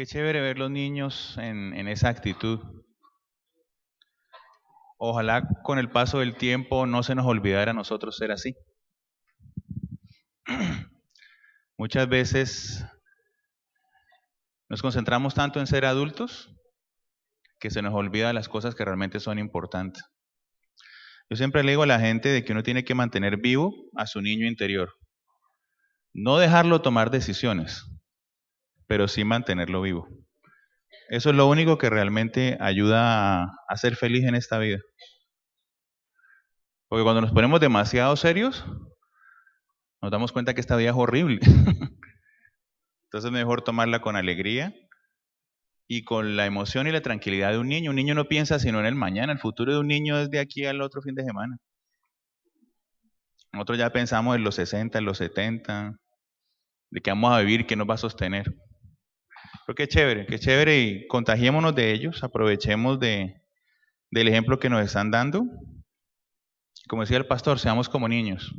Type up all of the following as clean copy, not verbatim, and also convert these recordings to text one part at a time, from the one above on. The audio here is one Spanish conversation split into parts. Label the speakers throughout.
Speaker 1: Qué chévere ver los niños en esa actitud. Ojalá con el paso del tiempo no se nos olvidara a nosotros ser así. Muchas veces nos concentramos tanto en ser adultos que se nos olvida las cosas que realmente son importantes. Yo siempre le digo a la gente de que uno tiene que mantener vivo a su niño interior. No dejarlo tomar decisiones, pero sí mantenerlo vivo. Eso es lo único que realmente ayuda a ser feliz en esta vida. Porque cuando nos ponemos demasiado serios, nos damos cuenta que esta vida es horrible. Entonces es mejor tomarla con alegría y con la emoción y la tranquilidad de un niño. Un niño no piensa sino en el mañana. El futuro de un niño es de aquí al otro fin de semana. Nosotros ya pensamos en los 60, en los 70, de qué vamos a vivir, qué nos va a sostener. Pero qué chévere y contagiémonos de ellos, aprovechemos del ejemplo que nos están dando. Como decía el pastor, seamos como niños.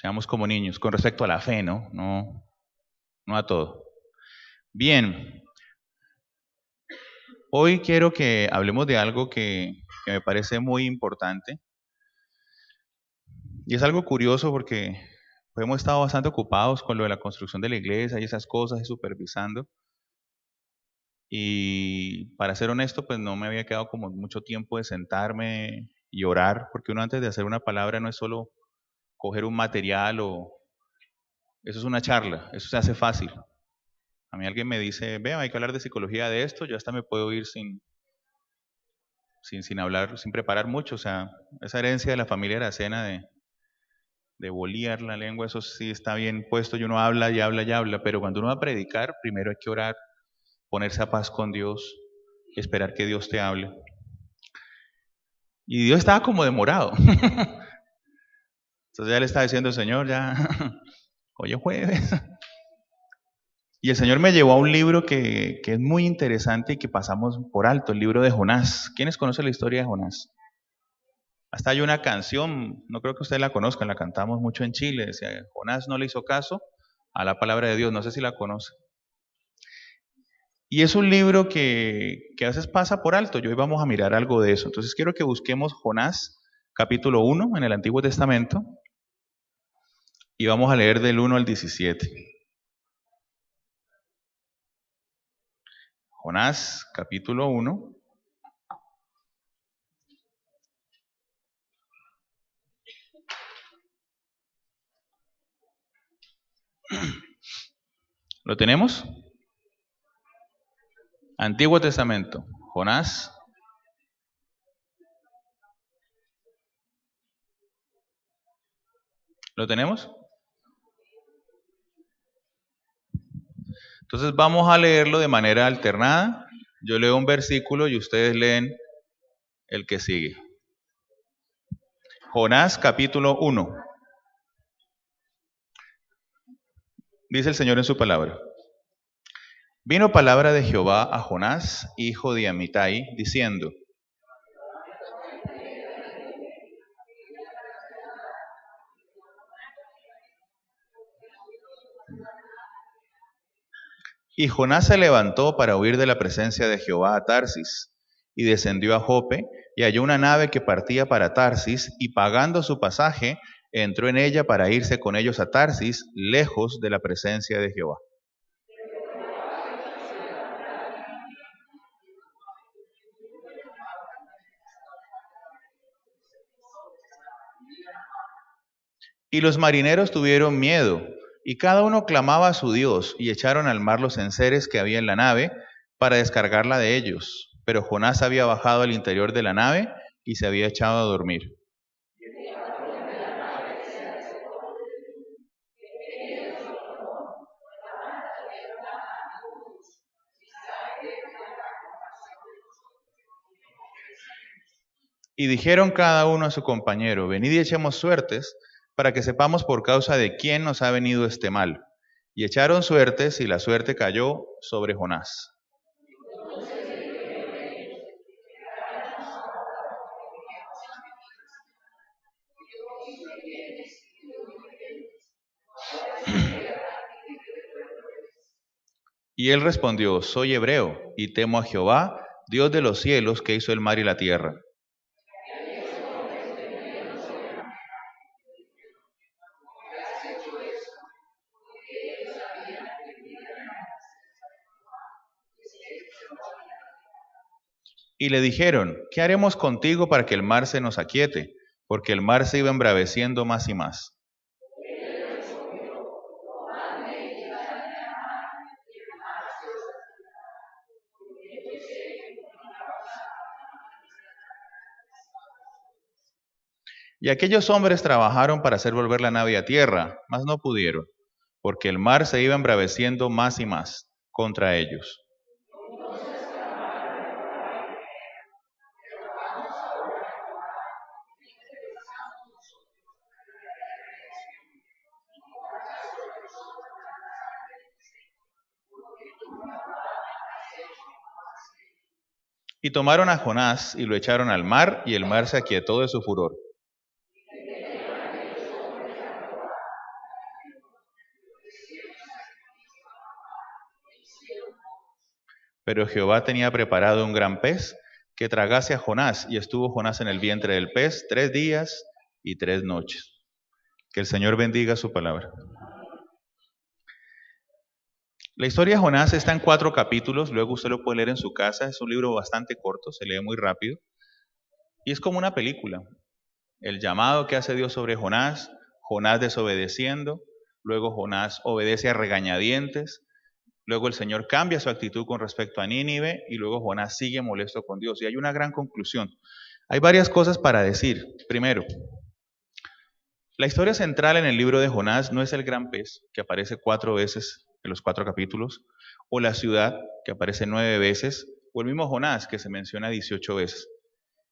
Speaker 1: Seamos como niños, con respecto a la fe, ¿no? No a todo. Bien, hoy quiero que hablemos de algo que me parece muy importante. Y es algo curioso porque hemos estado bastante ocupados con lo de la construcción de la iglesia y esas cosas, y supervisando. Y para ser honesto, pues no me había quedado como mucho tiempo de sentarme y orar, porque uno antes de hacer una palabra no es solo coger un material o... Eso es una charla, eso se hace fácil. A mí alguien me dice, vea, hay que hablar de psicología de esto, yo hasta me puedo ir sin hablar, sin preparar mucho. O sea, esa herencia de la familia Aracena de bolear la lengua, eso sí está bien puesto y uno habla y habla y habla, pero cuando uno va a predicar, primero hay que orar, ponerse a paz con Dios, esperar que Dios te hable. Y Dios estaba como demorado. Entonces ya le estaba diciendo, Señor, ya, hoy es jueves. Y el Señor me llevó a un libro que es muy interesante y que pasamos por alto, el libro de Jonás. ¿Quiénes conocen la historia de Jonás? Hasta hay una canción, no creo que ustedes la conozcan, la cantamos mucho en Chile, decía, Jonás no le hizo caso a la palabra de Dios, no sé si la conocen. Y es un libro que a veces pasa por alto, y hoy vamos a mirar algo de eso. Entonces quiero que busquemos Jonás, capítulo 1, en el Antiguo Testamento, y vamos a leer del 1 al 17. Jonás, capítulo 1. ¿Lo tenemos? Antiguo Testamento, Jonás. ¿Lo tenemos? Entonces vamos a leerlo de manera alternada. Yo leo un versículo y ustedes leen el que sigue. Jonás capítulo 1. Dice el Señor en su palabra. Vino palabra de Jehová a Jonás, hijo de Amitai, diciendo: Y Jonás se levantó para huir de la presencia de Jehová a Tarsis, y descendió a Jope, y halló una nave que partía para Tarsis, y pagando su pasaje, entró en ella para irse con ellos a Tarsis, lejos de la presencia de Jehová. Y los marineros tuvieron miedo, y cada uno clamaba a su Dios, y echaron al mar los enseres que había en la nave, para descargarla de ellos. Pero Jonás había bajado al interior de la nave, y se había echado a dormir. Y dijeron cada uno a su compañero: venid y echemos suertes, para que sepamos por causa de quién nos ha venido este mal. Y echaron suertes, y la suerte cayó sobre Jonás. Y él respondió, soy hebreo, y temo a Jehová, Dios de los cielos, que hizo el mar y la tierra. Y le dijeron, ¿qué haremos contigo para que el mar se nos aquiete? Porque el mar se iba embraveciendo más y más. Y aquellos hombres trabajaron para hacer volver la nave a tierra, mas no pudieron, porque el mar se iba embraveciendo más y más contra ellos. Y tomaron a Jonás y lo echaron al mar, y el mar se aquietó de su furor. Pero Jehová tenía preparado un gran pez que tragase a Jonás, y estuvo Jonás en el vientre del pez 3 días y 3 noches. Que el Señor bendiga su palabra. La historia de Jonás está en 4 capítulos, luego usted lo puede leer en su casa, es un libro bastante corto, se lee muy rápido, y es como una película. El llamado que hace Dios sobre Jonás, Jonás desobedeciendo, luego Jonás obedece a regañadientes, luego el Señor cambia su actitud con respecto a Nínive, y luego Jonás sigue molesto con Dios, y hay una gran conclusión. Hay varias cosas para decir. Primero, la historia central en el libro de Jonás no es el gran pez, que aparece 4 veces en los 4 capítulos, o la ciudad, que aparece 9 veces, o el mismo Jonás, que se menciona 18 veces.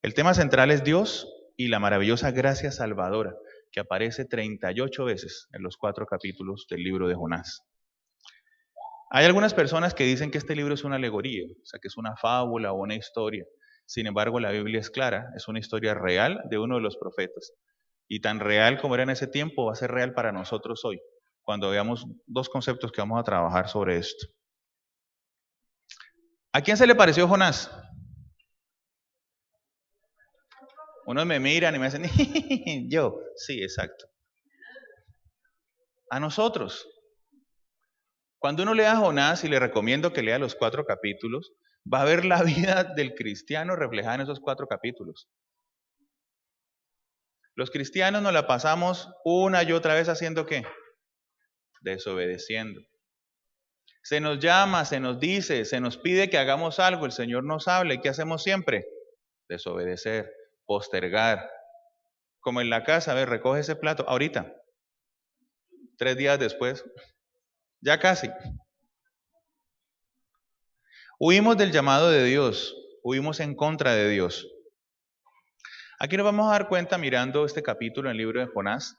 Speaker 1: El tema central es Dios y la maravillosa gracia salvadora, que aparece 38 veces en los 4 capítulos del libro de Jonás. Hay algunas personas que dicen que este libro es una alegoría, o sea, que es una fábula o una historia. Sin embargo, la Biblia es clara, es una historia real de uno de los profetas. Y tan real como era en ese tiempo, va a ser real para nosotros hoy, cuando veamos 2 conceptos que vamos a trabajar sobre esto. ¿A quién se le pareció Jonás? Unos me miran y me dicen, yo, sí, exacto. A nosotros. Cuando uno lea a Jonás, y le recomiendo que lea los 4 capítulos, va a ver la vida del cristiano reflejada en esos 4 capítulos. Los cristianos nos la pasamos una y otra vez haciendo ¿qué? Desobedeciendo. Se nos llama, se nos dice, se nos pide que hagamos algo, el Señor nos habla, ¿y qué hacemos siempre? Desobedecer, postergar. Como en la casa, a ver, recoge ese plato, ahorita. 3 días después, ya casi. Huimos del llamado de Dios, huimos en contra de Dios. Aquí nos vamos a dar cuenta, mirando este capítulo en el libro de Jonás,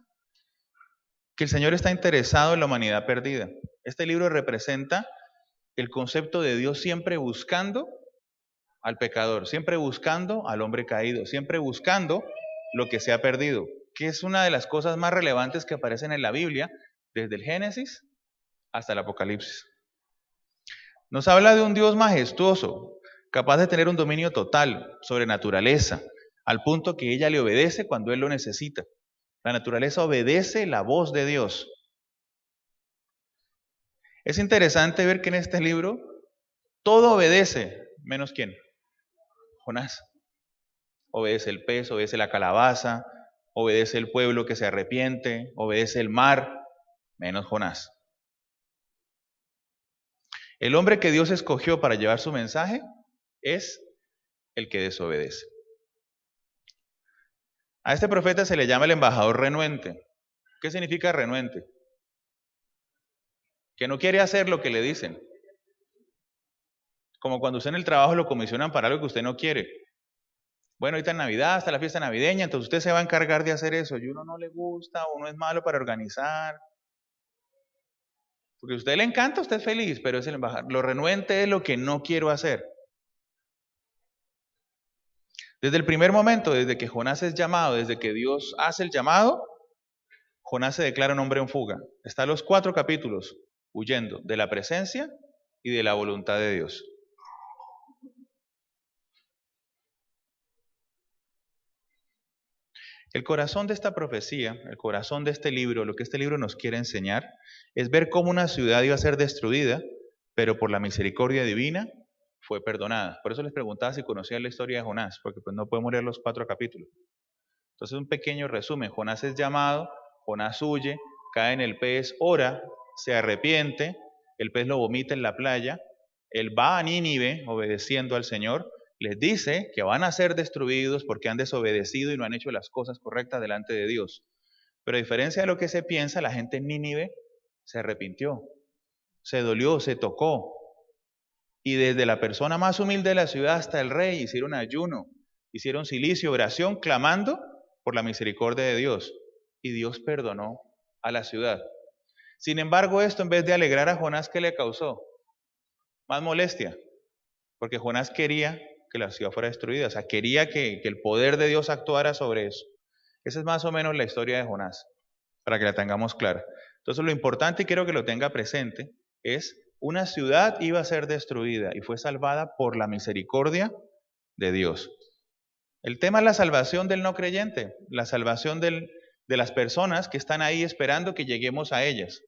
Speaker 1: que el Señor está interesado en la humanidad perdida. Este libro representa el concepto de Dios siempre buscando al pecador, siempre buscando al hombre caído, siempre buscando lo que se ha perdido, que es una de las cosas más relevantes que aparecen en la Biblia, desde el Génesis hasta el Apocalipsis. Nos habla de un Dios majestuoso, capaz de tener un dominio total sobre naturaleza, al punto que ella le obedece cuando Él lo necesita. La naturaleza obedece la voz de Dios. Es interesante ver que en este libro todo obedece, menos ¿quién? Jonás. Obedece el pez, obedece la calabaza, obedece el pueblo que se arrepiente, obedece el mar, menos Jonás. El hombre que Dios escogió para llevar su mensaje es el que desobedece. A este profeta se le llama el embajador renuente. ¿Qué significa renuente? Que no quiere hacer lo que le dicen. Como cuando usted en el trabajo lo comisionan para algo que usted no quiere. Bueno, ahorita en Navidad, hasta la fiesta navideña, entonces usted se va a encargar de hacer eso. Y uno no le gusta, uno es malo para organizar. Porque a usted le encanta, usted es feliz, pero es el embajador. Lo renuente es lo que no quiero hacer. Desde el primer momento, desde que Jonás es llamado, desde que Dios hace el llamado, Jonás se declara un hombre en fuga. Está los 4 capítulos huyendo de la presencia y de la voluntad de Dios. El corazón de esta profecía, el corazón de este libro, lo que este libro nos quiere enseñar, es ver cómo una ciudad iba a ser destruida, pero por la misericordia divina fue perdonada. Por eso les preguntaba si conocían la historia de Jonás, porque pues no podemos leer los 4 capítulos. Entonces un pequeño resumen: Jonás es llamado, Jonás huye, cae en el pez, ora, se arrepiente, el pez lo vomita en la playa, él va a Nínive obedeciendo al Señor, les dice que van a ser destruidos porque han desobedecido y no han hecho las cosas correctas delante de Dios. Pero a diferencia de lo que se piensa, la gente en Nínive se arrepintió, se dolió, se tocó. Y desde la persona más humilde de la ciudad hasta el rey hicieron ayuno, hicieron cilicio, oración, clamando por la misericordia de Dios. Y Dios perdonó a la ciudad. Sin embargo, esto en vez de alegrar a Jonás, ¿qué le causó? Más molestia. Porque Jonás quería que la ciudad fuera destruida. O sea, quería que el poder de Dios actuara sobre eso. Esa es más o menos la historia de Jonás, para que la tengamos clara. Entonces, lo importante, y quiero que lo tenga presente, es una ciudad iba a ser destruida y fue salvada por la misericordia de Dios. El tema es la salvación del no creyente, la salvación de las personas que están ahí esperando que lleguemos a ellas.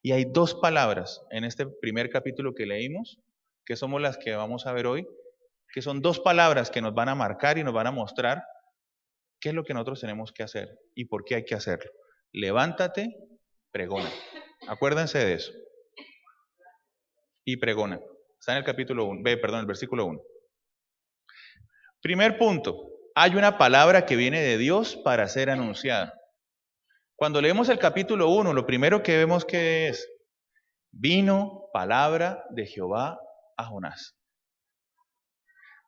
Speaker 1: Y hay 2 palabras en este primer capítulo que leímos, que somos las que vamos a ver hoy, que son 2 palabras que nos van a marcar y nos van a mostrar qué es lo que nosotros tenemos que hacer y por qué hay que hacerlo. Levántate, pregona. Acuérdense de eso. Y pregona. Está en el capítulo 1, el versículo 1. Primer punto, hay una palabra que viene de Dios para ser anunciada. Cuando leemos el capítulo 1, lo primero que vemos que es: vino palabra de Jehová a Jonás.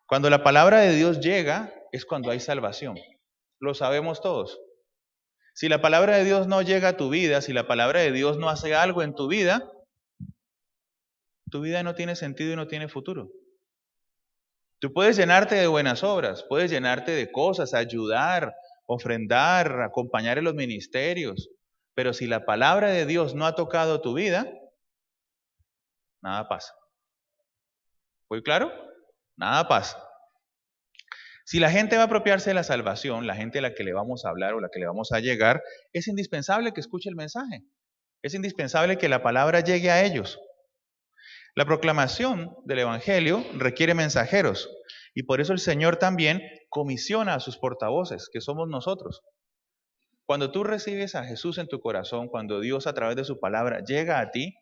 Speaker 1: Cuando la palabra de Dios llega, es cuando hay salvación. Lo sabemos todos. Si la palabra de Dios no llega a tu vida, si la palabra de Dios no hace algo en tu vida no tiene sentido y no tiene futuro. Tú puedes llenarte de buenas obras, puedes llenarte de cosas, ayudar, ofrendar, acompañar en los ministerios, pero si la palabra de Dios no ha tocado tu vida, nada pasa. ¿Fue claro? Nada pasa. Si la gente va a apropiarse de la salvación, la gente a la que le vamos a hablar o la que le vamos a llegar, es indispensable que escuche el mensaje. Es indispensable que la palabra llegue a ellos. La proclamación del Evangelio requiere mensajeros y por eso el Señor también comisiona a sus portavoces, que somos nosotros. Cuando tú recibes a Jesús en tu corazón, cuando Dios a través de su palabra llega a ti,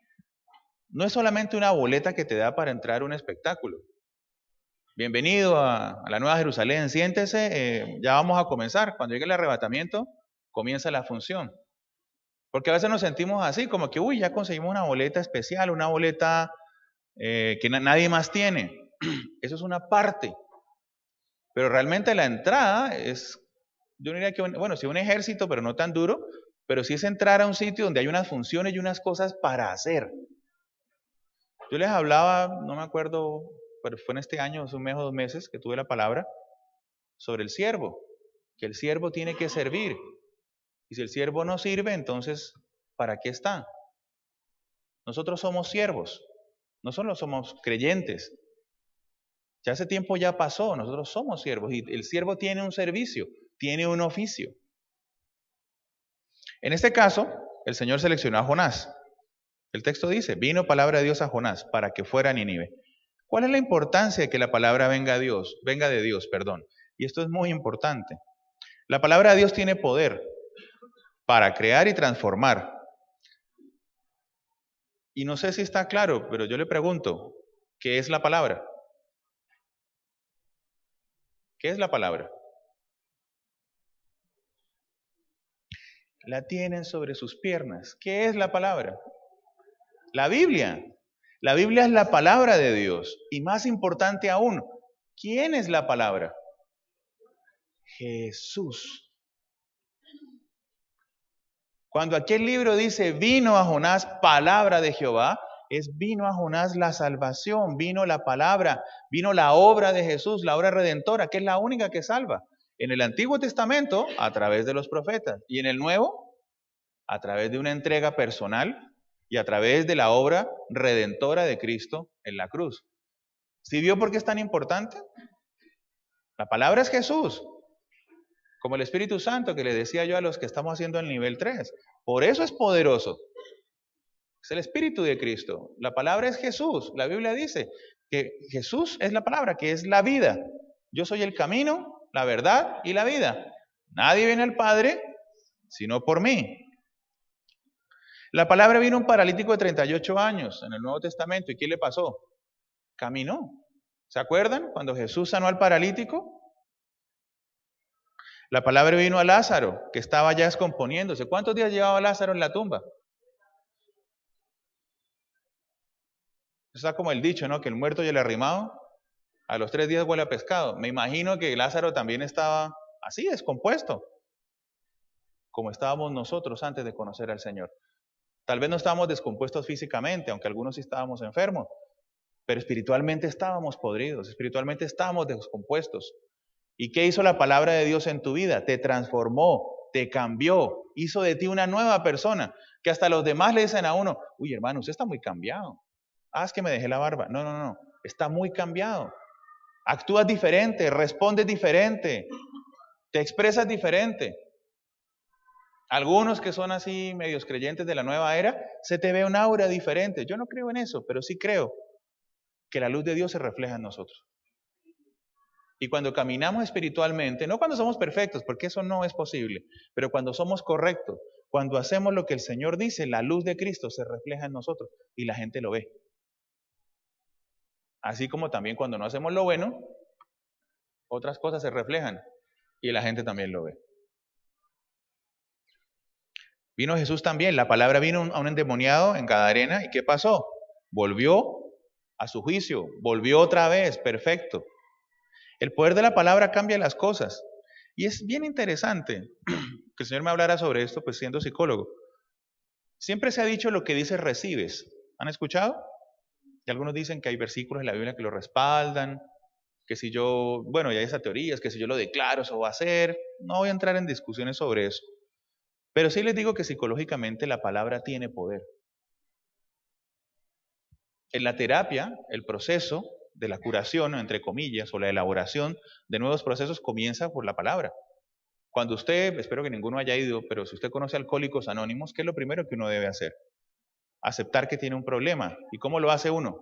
Speaker 1: no es solamente una boleta que te da para entrar a un espectáculo. Bienvenido a la Nueva Jerusalén, siéntese, ya vamos a comenzar. Cuando llegue el arrebatamiento, comienza la función. Porque a veces nos sentimos así, como que, ya conseguimos una boleta especial, una boleta que nadie más tiene. Eso es una parte. Pero realmente la entrada es, yo diría que, sí, un ejército, pero no tan duro, pero sí es entrar a un sitio donde hay unas funciones y unas cosas para hacer. Yo les hablaba, no me acuerdo, pero fue en este año, hace un mes o 2 meses, que tuve la palabra sobre el siervo, que el siervo tiene que servir. Y si el siervo no sirve, entonces, ¿para qué está? Nosotros somos siervos, no solo somos creyentes. Ya ese tiempo ya pasó, nosotros somos siervos y el siervo tiene un servicio, tiene un oficio. En este caso, el Señor seleccionó a Jonás. El texto dice: vino palabra de Dios a Jonás para que fuera a Nínive. ¿Cuál es la importancia de que la palabra venga de Dios? Y esto es muy importante. La palabra de Dios tiene poder para crear y transformar. Y no sé si está claro, pero yo le pregunto, ¿qué es la palabra? ¿Qué es la palabra? La tienen sobre sus piernas. ¿Qué es la palabra? La Biblia. La Biblia es la palabra de Dios. Y más importante aún, ¿quién es la palabra? Jesús. Cuando aquel libro dice: vino a Jonás palabra de Jehová, vino a Jonás la salvación, vino la palabra, vino la obra de Jesús, la obra redentora, que es la única que salva. En el Antiguo Testamento, a través de los profetas, y en el Nuevo, a través de una entrega personal y a través de la obra redentora de Cristo en la cruz. ¿Sí vio por qué es tan importante? La palabra es Jesús, como el Espíritu Santo que le decía yo a los que estamos haciendo el nivel 3. Por eso es poderoso. Es el Espíritu de Cristo. La palabra es Jesús. La Biblia dice que Jesús es la palabra, que es la vida. Yo soy el camino, la verdad y la vida. Nadie viene al Padre sino por mí. La palabra vino a un paralítico de 38 años en el Nuevo Testamento. ¿Y qué le pasó? Caminó. ¿Se acuerdan cuando Jesús sanó al paralítico? La palabra vino a Lázaro, que estaba ya descomponiéndose. ¿Cuántos días llevaba Lázaro en la tumba? Está como el dicho, ¿no? Que el muerto y el arrimado a los 3 días huele a pescado. Me imagino que Lázaro también estaba así, descompuesto, como estábamos nosotros antes de conocer al Señor. Tal vez no estábamos descompuestos físicamente, aunque algunos sí estábamos enfermos, pero espiritualmente estábamos podridos, espiritualmente estábamos descompuestos. ¿Y qué hizo la palabra de Dios en tu vida? Te transformó, te cambió, hizo de ti una nueva persona, que hasta los demás le dicen a uno, uy hermano, usted está muy cambiado. Ah, es que me dejé la barba. No, no, no, está muy cambiado. Actúas diferente, respondes diferente, te expresas diferente. Algunos que son así medios creyentes de la nueva era, se te ve un aura diferente. Yo no creo en eso, pero sí creo que la luz de Dios se refleja en nosotros. Y cuando caminamos espiritualmente, no cuando somos perfectos, porque eso no es posible, pero cuando somos correctos, cuando hacemos lo que el Señor dice, la luz de Cristo se refleja en nosotros y la gente lo ve. Así como también cuando no hacemos lo bueno, otras cosas se reflejan y la gente también lo ve. Vino Jesús también, la palabra vino a un endemoniado en Gadarena, ¿y qué pasó? Volvió a su juicio, volvió otra vez, perfecto. El poder de la palabra cambia las cosas. Y es bien interesante que el Señor me hablara sobre esto, pues siendo psicólogo. Siempre se ha dicho lo que dices recibes. ¿Han escuchado? Y algunos dicen que hay versículos en la Biblia que lo respaldan, que si yo, bueno, ya hay esas teorías, que si yo lo declaro, eso va a ser. No voy a entrar en discusiones sobre eso. Pero sí les digo que psicológicamente la palabra tiene poder. En la terapia, el proceso de la curación, entre comillas, o la elaboración de nuevos procesos comienza por la palabra. Cuando usted, espero que ninguno haya ido, pero si usted conoce a Alcohólicos Anónimos, ¿qué es lo primero que uno debe hacer? Aceptar que tiene un problema. ¿Y cómo lo hace uno?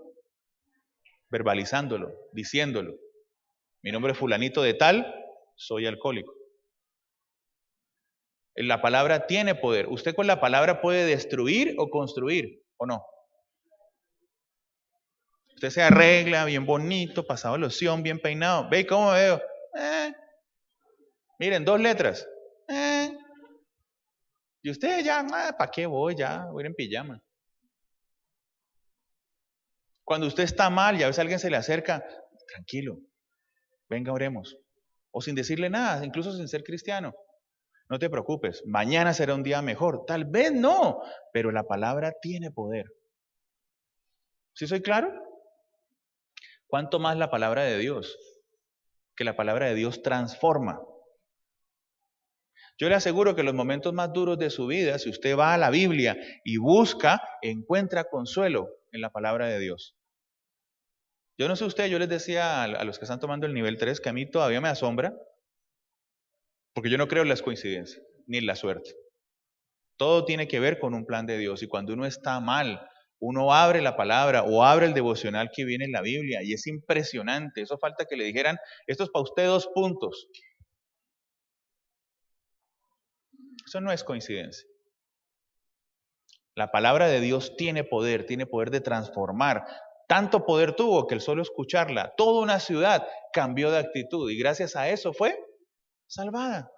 Speaker 1: Verbalizándolo, diciéndolo. Mi nombre es fulanito de tal, soy alcohólico. La palabra tiene poder. Usted con la palabra puede destruir o construir, ¿o no? Usted se arregla bien bonito, pasado loción, bien peinado. ¿Ve cómo me veo? Miren, 2 letras. Y usted ya, ¿para qué voy? Ya, voy a ir en pijama. Cuando usted está mal y a veces alguien se le acerca, tranquilo, venga, oremos. O sin decirle nada, incluso sin ser cristiano. No te preocupes, mañana será un día mejor. Tal vez no, pero la palabra tiene poder. ¿Sí soy claro? ¿Cuánto más la palabra de Dios? Que la palabra de Dios transforma. Yo le aseguro que en los momentos más duros de su vida, si usted va a la Biblia y busca, encuentra consuelo en la palabra de Dios. Yo no sé usted, yo les decía a los que están tomando el nivel 3 que a mí todavía me asombra, porque yo no creo en las coincidencias, ni en la suerte. Todo tiene que ver con un plan de Dios, y cuando uno está mal, uno abre la palabra o abre el devocional que viene en la Biblia, y es impresionante. Eso falta que le dijeran, esto es para usted 2 puntos. Eso no es coincidencia. La palabra de Dios tiene poder de transformar. Tanto poder tuvo que el solo escucharla, toda una ciudad cambió de actitud y gracias a eso fue salvada.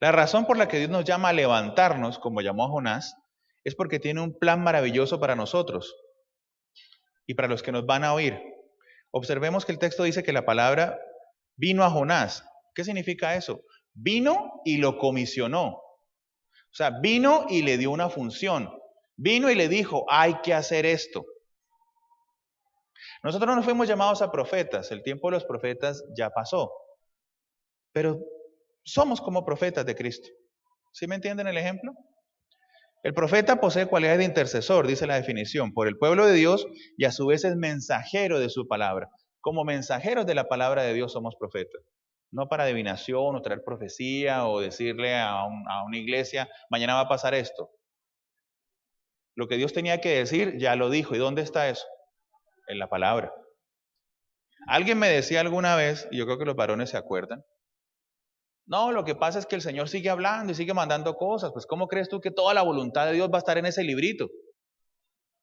Speaker 1: La razón por la que Dios nos llama a levantarnos, como llamó a Jonás, es porque tiene un plan maravilloso para nosotros y para los que nos van a oír. Observemos que el texto dice que la palabra vino a Jonás. ¿Qué significa eso? Vino y lo comisionó. O sea, vino y le dio una función. Vino y le dijo, hay que hacer esto. Nosotros no fuimos llamados a profetas. El tiempo de los profetas ya pasó. Pero Somos como profetas de Cristo. ¿Sí me entienden el ejemplo? El profeta posee cualidades de intercesor, dice la definición, por el pueblo de Dios y a su vez es mensajero de su palabra. Como mensajeros de la palabra de Dios somos profetas. No para adivinación o traer profecía o decirle a una iglesia, mañana va a pasar esto. Lo que Dios tenía que decir, ya lo dijo. ¿Y dónde está eso? En la palabra. Alguien me decía alguna vez, y yo creo que los varones se acuerdan, no, lo que pasa es que el Señor sigue hablando y sigue mandando cosas. Pues, ¿cómo crees tú que toda la voluntad de Dios va a estar en ese librito?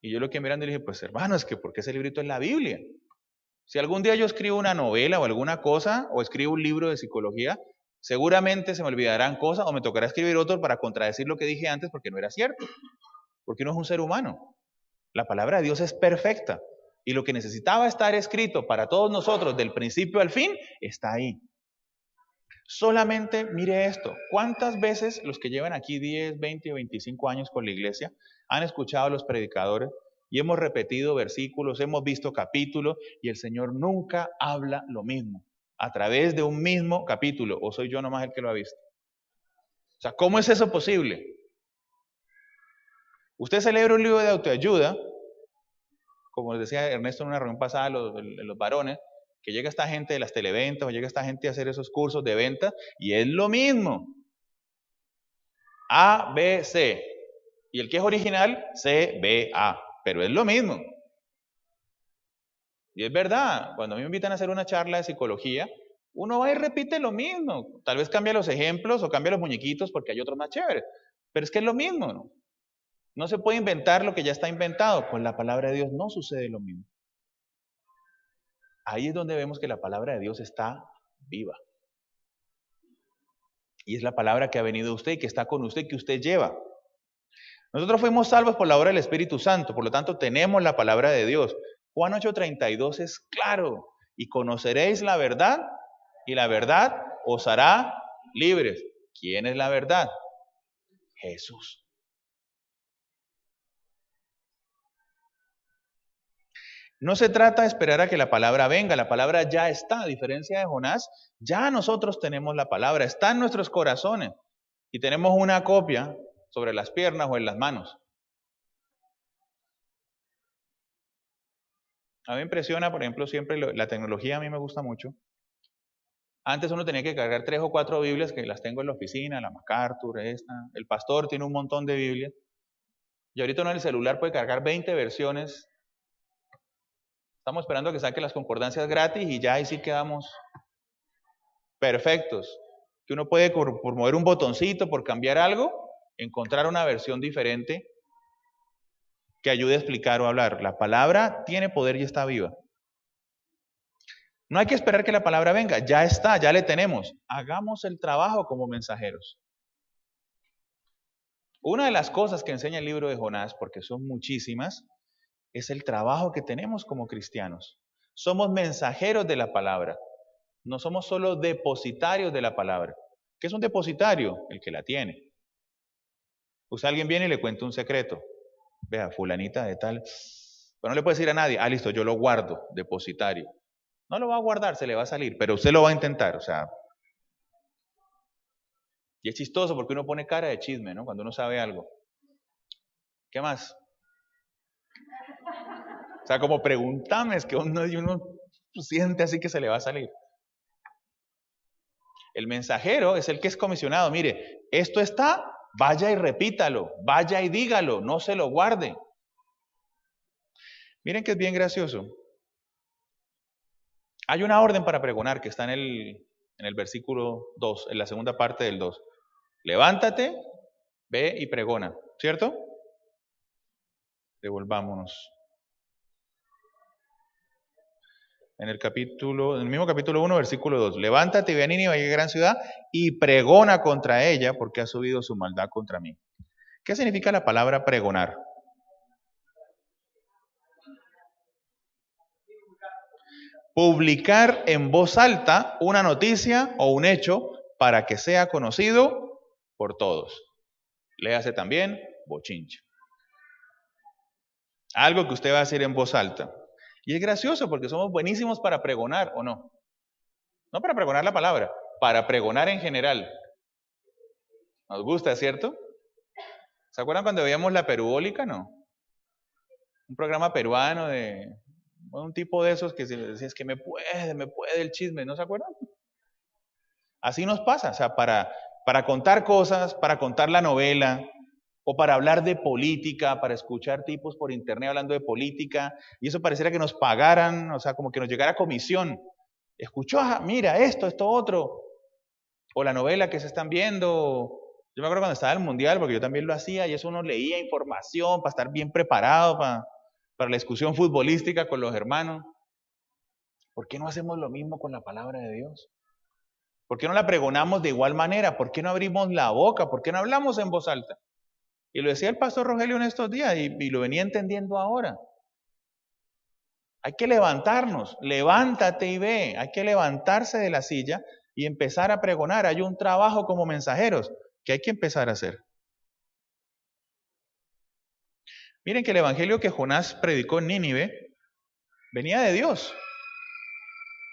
Speaker 1: Y yo lo que mirando le dije, pues hermano, es que porque ese librito es la Biblia. Si algún día yo escribo una novela o alguna cosa, o escribo un libro de psicología, seguramente se me olvidarán cosas o me tocará escribir otro para contradecir lo que dije antes porque no era cierto. Porque uno es un ser humano. La palabra de Dios es perfecta. Y lo que necesitaba estar escrito para todos nosotros del principio al fin, está ahí. Solamente mire esto, ¿cuántas veces los que llevan aquí 10, 20 o 25 años con la iglesia han escuchado a los predicadores y hemos repetido versículos, hemos visto capítulos y el Señor nunca habla lo mismo a través de un mismo capítulo? ¿O soy yo nomás el que lo ha visto? O sea, ¿cómo es eso posible? Usted celebra un libro de autoayuda, como les decía Ernesto en una reunión pasada, los varones, que llega esta gente de las televentas o llega esta gente a hacer esos cursos de venta y es lo mismo. A, B, C. Y el que es original, C, B, A. Pero es lo mismo. Y es verdad, cuando a mí me invitan a hacer una charla de psicología, uno va y repite lo mismo. Tal vez cambia los ejemplos o cambia los muñequitos porque hay otros más chéveres. Pero es que es lo mismo, ¿no? No se puede inventar lo que ya está inventado. Con la palabra de Dios no sucede lo mismo. Ahí es donde vemos que la palabra de Dios está viva. Y es la palabra que ha venido a usted y que está con usted, que usted lleva. Nosotros fuimos salvos por la obra del Espíritu Santo, por lo tanto tenemos la palabra de Dios. Juan 8:32 es claro. Y conoceréis la verdad, y la verdad os hará libres. ¿Quién es la verdad? Jesús. No se trata de esperar a que la palabra venga, la palabra ya está, a diferencia de Jonás, ya nosotros tenemos la palabra, está en nuestros corazones y tenemos una copia sobre las piernas o en las manos. A mí me impresiona, por ejemplo, siempre la tecnología a mí me gusta mucho. Antes uno tenía que cargar 3 o 4 Biblias, que las tengo en la oficina, la MacArthur, esta. El pastor tiene un montón de Biblias. Y ahorita uno en el celular puede cargar 20 versiones. Estamos esperando a que saque las concordancias gratis y ya ahí sí quedamos perfectos. Que uno puede, por mover un botoncito, por cambiar algo, encontrar una versión diferente que ayude a explicar o hablar. La palabra tiene poder y está viva. No hay que esperar que la palabra venga, ya está, ya le tenemos. Hagamos el trabajo como mensajeros. Una de las cosas que enseña el libro de Jonás, porque son muchísimas, es el trabajo que tenemos como cristianos. Somos mensajeros de la palabra, no somos solo depositarios de la palabra. ¿Qué es un depositario? El que la tiene. Pues alguien viene y le cuenta un secreto. Vea, fulanita de tal. Pero no le puede decir a nadie, listo, yo lo guardo, depositario. No lo va a guardar, se le va a salir, pero usted lo va a intentar, o sea. Y es chistoso porque uno pone cara de chisme, ¿no? Cuando uno sabe algo. ¿Qué más? O sea, como pregúntame, es que uno siente así que se le va a salir. El mensajero es el que es comisionado. Mire, esto está, vaya y repítalo, vaya y dígalo, no se lo guarde. Miren que es bien gracioso. Hay una orden para pregonar que está en el versículo 2, en la segunda parte del 2. Levántate, ve y pregona, ¿cierto? Devolvámonos. En el mismo capítulo 1, versículo 2. Levántate y ve a Nínive, gran ciudad, y pregona contra ella, porque ha subido su maldad contra mí. ¿Qué significa la palabra pregonar? Publicar en voz alta una noticia o un hecho para que sea conocido por todos. Léase también bochinche. Algo que usted va a decir en voz alta. Y es gracioso porque somos buenísimos para pregonar, ¿o no? No para pregonar la palabra, para pregonar en general. Nos gusta, ¿cierto? ¿Se acuerdan cuando veíamos la Perubólica? No. Un programa peruano de un tipo de esos que se decía, es que me puede el chisme, ¿no se acuerdan? Así nos pasa, o sea, para contar cosas, para contar la novela, o para hablar de política, para escuchar tipos por internet hablando de política, y eso pareciera que nos pagaran, o sea, como que nos llegara comisión. Escuchó, mira, esto otro, o la novela que se están viendo. Yo me acuerdo cuando estaba en el Mundial, porque yo también lo hacía, y eso uno leía información para estar bien preparado para la discusión futbolística con los hermanos. ¿Por qué no hacemos lo mismo con la palabra de Dios? ¿Por qué no la pregonamos de igual manera? ¿Por qué no abrimos la boca? ¿Por qué no hablamos en voz alta? Y lo decía el pastor Rogelio en estos días y lo venía entendiendo ahora. Hay que levantarnos, levántate y ve. Hay que levantarse de la silla y empezar a pregonar. Hay un trabajo como mensajeros que hay que empezar a hacer. Miren que el evangelio que Jonás predicó en Nínive venía de Dios.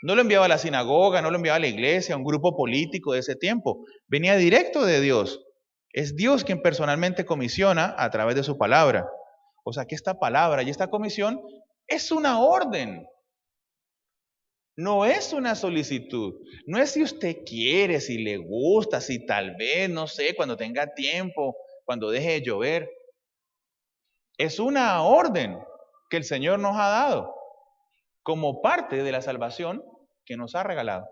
Speaker 1: No lo enviaba a la sinagoga, no lo enviaba a la iglesia, a un grupo político de ese tiempo. Venía directo de Dios. Es Dios quien personalmente comisiona a través de su palabra. O sea que esta palabra y esta comisión es una orden. No es una solicitud. No es si usted quiere, si le gusta, si tal vez, no sé, cuando tenga tiempo, cuando deje de llover. Es una orden que el Señor nos ha dado como parte de la salvación que nos ha regalado.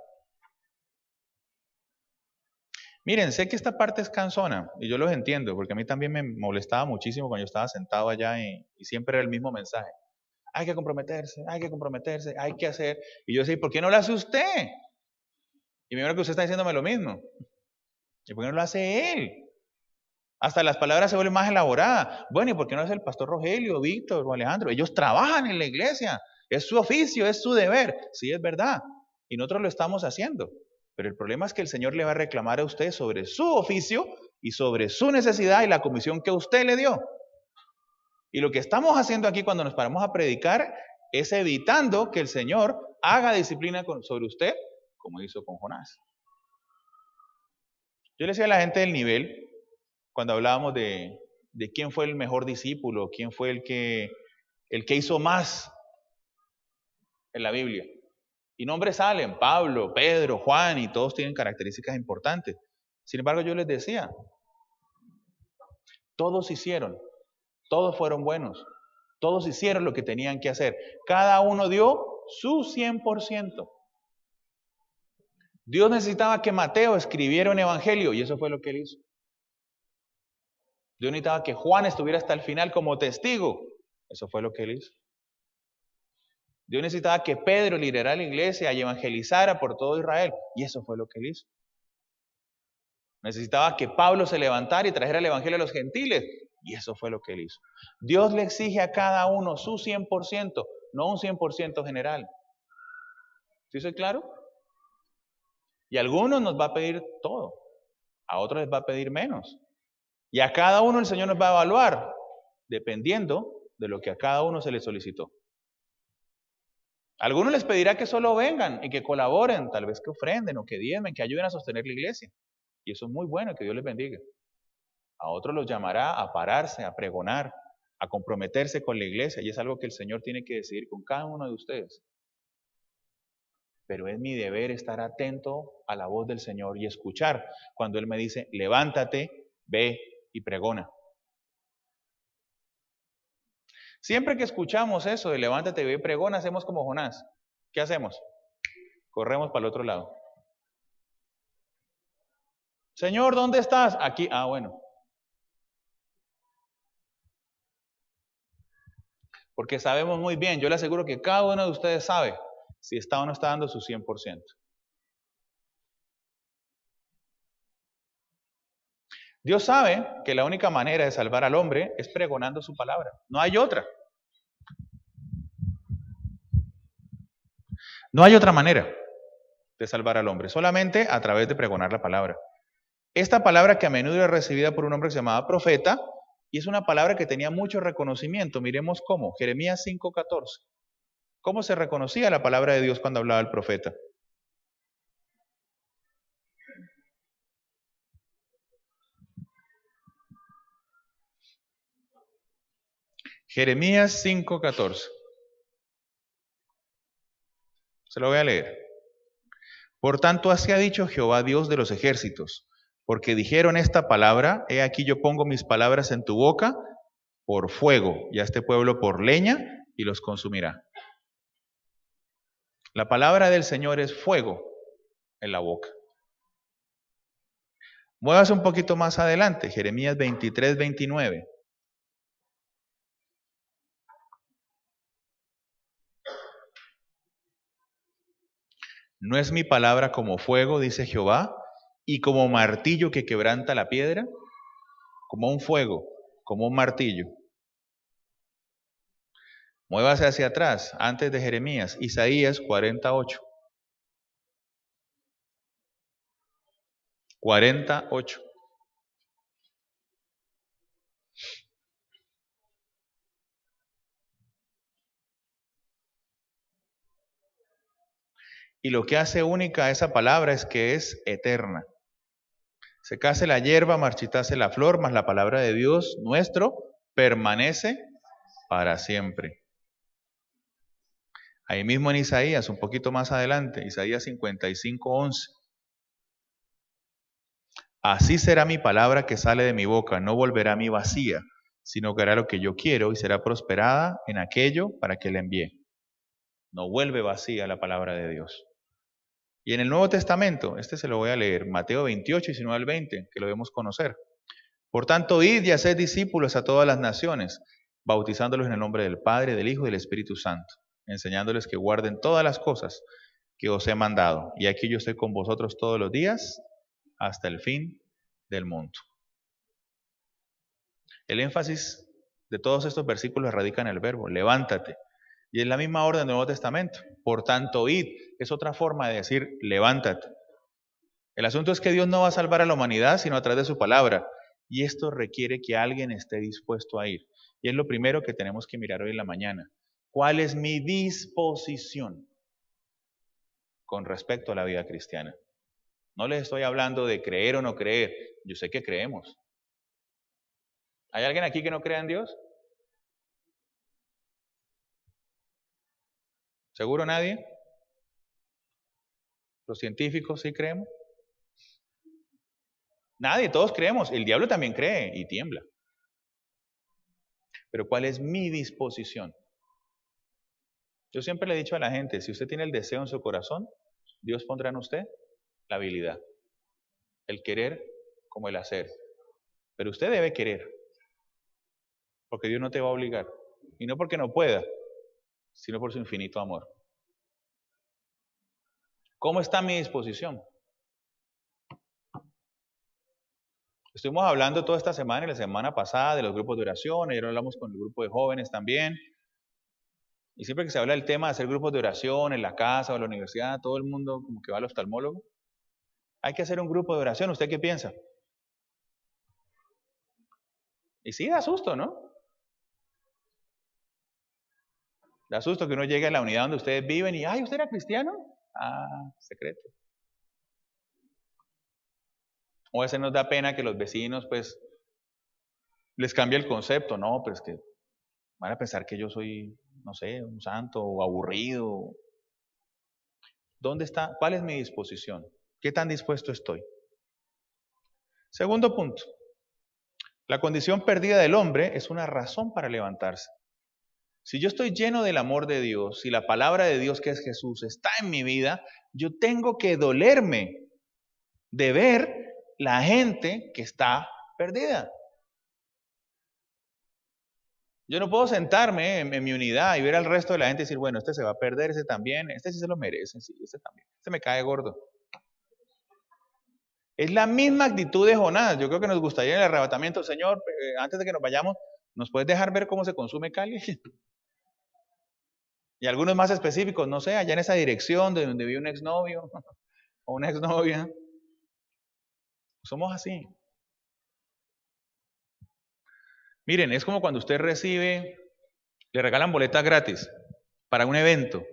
Speaker 1: Miren, sé que esta parte es cansona y yo los entiendo, porque a mí también me molestaba muchísimo cuando yo estaba sentado allá y siempre era el mismo mensaje. Hay que comprometerse, hay que hacer. Y yo decía, ¿por qué no lo hace usted? Y me imagino que usted está diciéndome lo mismo. ¿Y por qué no lo hace él? Hasta las palabras se vuelven más elaboradas. Bueno, ¿y por qué no hace el pastor Rogelio, Víctor o Alejandro? Ellos trabajan en la iglesia. Es su oficio, es su deber. Sí, es verdad. Y nosotros lo estamos haciendo. Pero el problema es que el Señor le va a reclamar a usted sobre su oficio y sobre su necesidad y la comisión que usted le dio. Y lo que estamos haciendo aquí cuando nos paramos a predicar es evitando que el Señor haga disciplina sobre usted, como hizo con Jonás. Yo le decía a la gente del nivel, cuando hablábamos de quién fue el mejor discípulo, quién fue el que hizo más en la Biblia. Y nombres salen, Pablo, Pedro, Juan, y todos tienen características importantes. Sin embargo, yo les decía, todos hicieron, todos fueron buenos, todos hicieron lo que tenían que hacer. Cada uno dio su 100%. Dios necesitaba que Mateo escribiera un evangelio y eso fue lo que él hizo. Dios necesitaba que Juan estuviera hasta el final como testigo. Eso fue lo que él hizo. Dios necesitaba que Pedro liderara la iglesia y evangelizara por todo Israel. Y eso fue lo que él hizo. Necesitaba que Pablo se levantara y trajera el evangelio a los gentiles. Y eso fue lo que él hizo. Dios le exige a cada uno su 100%, no un 100% general. ¿Sí soy claro? Y a algunos nos va a pedir todo. A otros les va a pedir menos. Y a cada uno el Señor nos va a evaluar dependiendo de lo que a cada uno se le solicitó. A algunos les pedirá que solo vengan y que colaboren, tal vez que ofrenden o que diezmen, que ayuden a sostener la iglesia. Y eso es muy bueno, que Dios les bendiga. A otros los llamará a pararse, a pregonar, a comprometerse con la iglesia. Y es algo que el Señor tiene que decidir con cada uno de ustedes. Pero es mi deber estar atento a la voz del Señor y escuchar cuando Él me dice, levántate, ve y pregona. Siempre que escuchamos eso de levántate, ve y pregona, hacemos como Jonás. ¿Qué hacemos? Corremos para el otro lado. Señor, ¿dónde estás? Aquí. Ah, bueno. Porque sabemos muy bien, yo le aseguro que cada uno de ustedes sabe si está o no está dando su 100%. Dios sabe que la única manera de salvar al hombre es pregonando su palabra. No hay otra. No hay otra manera de salvar al hombre, solamente a través de pregonar la palabra. Esta palabra que a menudo era recibida por un hombre que se llamaba profeta, y es una palabra que tenía mucho reconocimiento. Miremos cómo. Jeremías 5:14. ¿Cómo se reconocía la palabra de Dios cuando hablaba el profeta? Jeremías 5:14. Se lo voy a leer. Por tanto, así ha dicho Jehová, Dios de los ejércitos, porque dijeron esta palabra, he aquí yo pongo mis palabras en tu boca por fuego, y a este pueblo por leña, y los consumirá. La palabra del Señor es fuego en la boca. Muévase un poquito más adelante, Jeremías 23:29. ¿No es mi palabra como fuego, dice Jehová, y como martillo que quebranta la piedra? Como un fuego, como un martillo. Muévase hacia atrás, antes de Jeremías, Isaías 48. 48. Y lo que hace única esa palabra es que es eterna. Secase la hierba, marchitase la flor, mas la palabra de Dios nuestro permanece para siempre. Ahí mismo en Isaías, un poquito más adelante, Isaías 55:11. Así será mi palabra que sale de mi boca, no volverá a mí vacía, sino que hará lo que yo quiero y será prosperada en aquello para que la envíe. No vuelve vacía la palabra de Dios. Y en el Nuevo Testamento, este se lo voy a leer, Mateo 28, 19 al 20, que lo debemos conocer. Por tanto, id y haced discípulos a todas las naciones, bautizándolos en el nombre del Padre, del Hijo y del Espíritu Santo, enseñándoles que guarden todas las cosas que os he mandado. Y aquí yo estoy con vosotros todos los días, hasta el fin del mundo. El énfasis de todos estos versículos radica en el verbo, levántate. Y es la misma orden del Nuevo Testamento. Por tanto, id, es otra forma de decir levántate. El asunto es que Dios no va a salvar a la humanidad, sino a través de su palabra. Y esto requiere que alguien esté dispuesto a ir. Y es lo primero que tenemos que mirar hoy en la mañana. ¿Cuál es mi disposición con respecto a la vida cristiana? No les estoy hablando de creer o no creer. Yo sé que creemos. ¿Hay alguien aquí que no crea en Dios? ¿Seguro nadie? ¿Los científicos sí creemos? Nadie, todos creemos. El diablo también cree y tiembla. Pero ¿cuál es mi disposición? Yo siempre le he dicho a la gente, si usted tiene el deseo en su corazón, Dios pondrá en usted la habilidad. El querer como el hacer. Pero usted debe querer. Porque Dios no te va a obligar. Y no porque no pueda, sino por su infinito amor. ¿Cómo está mi disposición? Estuvimos hablando toda esta semana y la semana pasada de los grupos de oración, ayer hablamos con el grupo de jóvenes también. Y siempre que se habla del tema de hacer grupos de oración en la casa o en la universidad, todo el mundo como que va al oftalmólogo. Hay que hacer un grupo de oración, ¿usted qué piensa? Y sí, da susto, ¿no? Da susto que uno llegue a la unidad donde ustedes viven y, ay, ¿usted era cristiano? Ah, secreto. O a veces nos da pena que los vecinos, pues, les cambie el concepto, ¿no? Pues que van a pensar que yo soy, no sé, un santo o aburrido. ¿Dónde está? ¿Cuál es mi disposición? ¿Qué tan dispuesto estoy? Segundo punto. La condición perdida del hombre es una razón para levantarse. Si yo estoy lleno del amor de Dios, si la palabra de Dios que es Jesús está en mi vida, yo tengo que dolerme de ver la gente que está perdida. Yo no puedo sentarme en mi unidad y ver al resto de la gente y decir, bueno, este se va a perder, ese también, este sí se lo merece, sí, este también, este me cae gordo. Es la misma actitud de Jonás. Yo creo que nos gustaría en el arrebatamiento, Señor, antes de que nos vayamos, ¿nos puedes dejar ver cómo se consume Cali? Y algunos más específicos, no sé, allá en esa dirección de donde vive un exnovio o una exnovia. Somos así. Miren, es como cuando usted recibe, le regalan boletas gratis para un evento.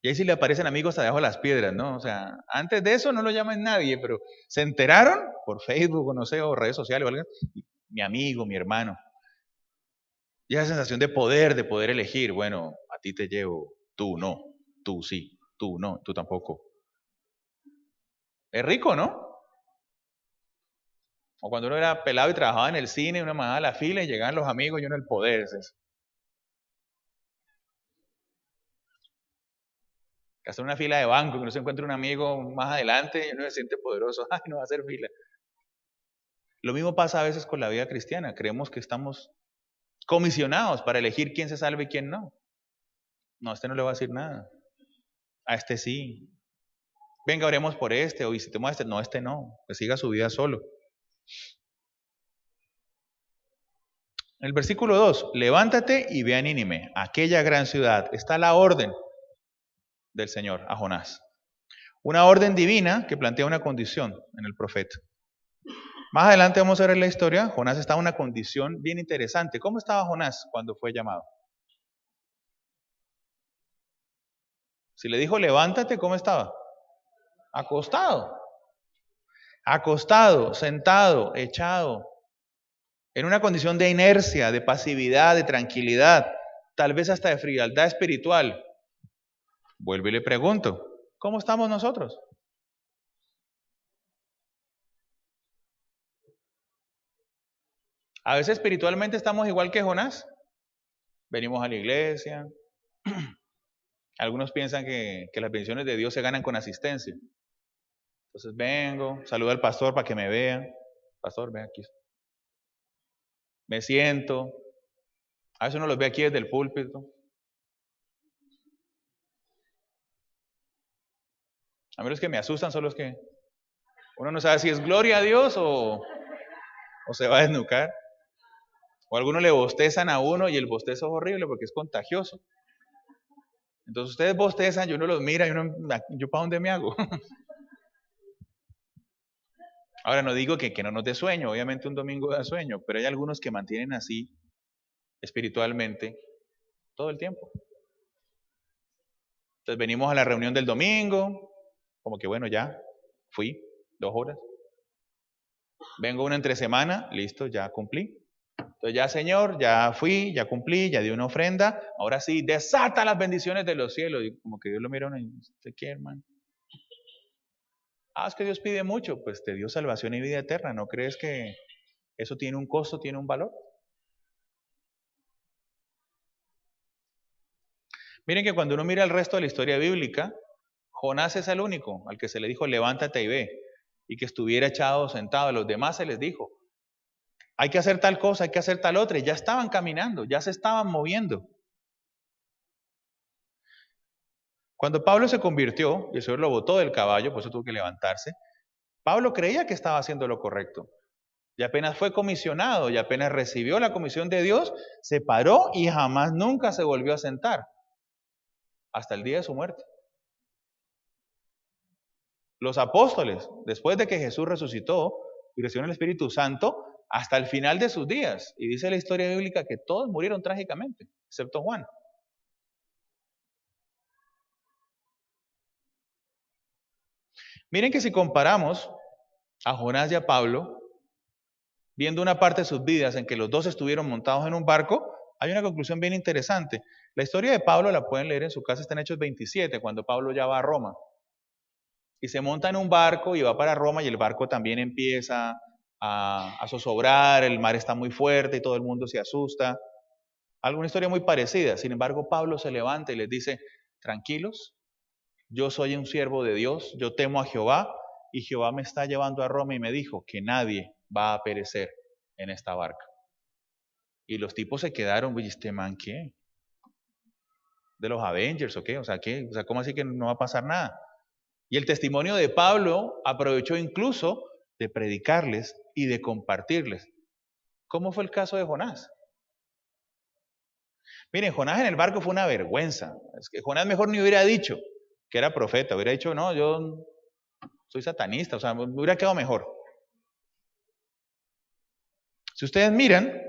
Speaker 1: Y ahí sí le aparecen amigos debajo de las piedras, ¿no? O sea, antes de eso no lo llaman nadie, pero se enteraron por Facebook o no sé, o redes sociales o algo, mi amigo, mi hermano. Y esa sensación de poder elegir, bueno, a ti te llevo, tú no, tú sí, tú no, tú tampoco. Es rico, ¿no? O cuando uno era pelado y trabajaba en el cine, uno mandaba la fila y llegaban los amigos y uno el poder. Es eso. Que hacer una fila de banco, que uno se encuentra un amigo más adelante y uno se siente poderoso. Ay, no va a hacer fila. Lo mismo pasa a veces con la vida cristiana. Creemos que estamos comisionados para elegir quién se salve y quién no. No, a este no le va a decir nada. A este sí. Venga, oremos por este o visitemos a este. No, este no. Que siga su vida solo. El versículo 2. Levántate y ve a Nínive, aquella gran ciudad. Está la orden del Señor a Jonás. Una orden divina que plantea una condición en el profeta. Más adelante vamos a ver la historia. Jonás estaba en una condición bien interesante. ¿Cómo estaba Jonás cuando fue llamado? Si le dijo levántate, ¿cómo estaba? Acostado. Acostado, sentado, echado. En una condición de inercia, de pasividad, de tranquilidad, tal vez hasta de frialdad espiritual. Vuelvo y le pregunto, ¿cómo estamos nosotros? A veces espiritualmente estamos igual que Jonás. Venimos a la iglesia. Algunos piensan que las bendiciones de Dios se ganan con asistencia. Entonces vengo, saludo al pastor para que me vea. Pastor, ven aquí. Me siento. A veces uno los ve aquí desde el púlpito. A mí los que me asustan son los que uno no sabe si es gloria a Dios o se va a desnucar. O algunos le bostezan a uno y el bostezo es horrible porque es contagioso. Entonces ustedes bostezan y uno los mira y uno, ¿yo para dónde me hago? Ahora no digo que no nos dé sueño, obviamente un domingo da sueño, pero hay algunos que mantienen así espiritualmente todo el tiempo. Entonces venimos a la reunión del domingo, como que bueno, ya fui 2 horas. Vengo una entre semana, listo, ya cumplí. Entonces ya Señor, ya fui, ya cumplí, ya di una ofrenda, ahora sí, desata las bendiciones de los cielos. Y como que Dios lo mira y dice, ¿usted qué, hermano? Es que Dios pide mucho, pues te dio salvación y vida eterna, ¿no crees que eso tiene un costo, tiene un valor? Miren que cuando uno mira el resto de la historia bíblica, Jonás es el único al que se le dijo levántate y ve, y que estuviera echado o sentado. A los demás se les dijo, hay que hacer tal cosa, hay que hacer tal otra, y ya estaban caminando, ya se estaban moviendo. Cuando Pablo se convirtió, y el Señor lo botó del caballo, por eso tuvo que levantarse, Pablo creía que estaba haciendo lo correcto. Y apenas fue comisionado, y apenas recibió la comisión de Dios, se paró y jamás nunca se volvió a sentar, hasta el día de su muerte. Los apóstoles, después de que Jesús resucitó y recibió el Espíritu Santo, hasta el final de sus días, y dice la historia bíblica que todos murieron trágicamente, excepto Juan. Miren que si comparamos a Jonás y a Pablo, viendo una parte de sus vidas en que los dos estuvieron montados en un barco, hay una conclusión bien interesante. La historia de Pablo la pueden leer en su casa, está en Hechos 27, cuando Pablo ya va a Roma. Y se monta en un barco y va para Roma y el barco también empieza a zozobrar, el mar está muy fuerte y todo el mundo se asusta. Alguna historia muy parecida. Sin embargo, Pablo se levanta y les dice, tranquilos, yo soy un siervo de Dios, yo temo a Jehová y Jehová me está llevando a Roma y me dijo que nadie va a perecer en esta barca. Y los tipos se quedaron, oye, ¿este man qué? ¿De los Avengers o qué? O sea, ¿qué? O sea, ¿cómo así que no va a pasar nada? Y el testimonio de Pablo aprovechó incluso de predicarles y de compartirles. ¿Cómo fue el caso de Jonás? Miren, Jonás en el barco fue una vergüenza. Es que Jonás mejor ni hubiera dicho que era profeta, hubiera dicho, no, yo soy satanista, o sea, me hubiera quedado mejor. Si ustedes miran,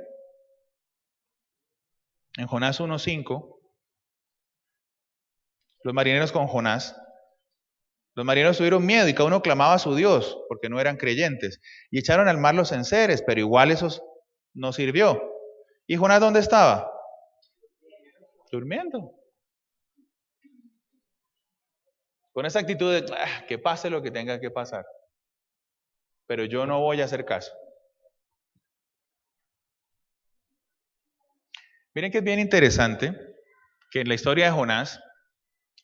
Speaker 1: en Jonás 1:5, los marineros con Jonás, los marineros tuvieron miedo y cada uno clamaba a su Dios, porque no eran creyentes, y echaron al mar los enseres, pero igual eso no sirvió. ¿Y Jonás dónde estaba? Durmiendo. Con esa actitud de que pase lo que tenga que pasar. Pero yo no voy a hacer caso. Miren que es bien interesante que en la historia de Jonás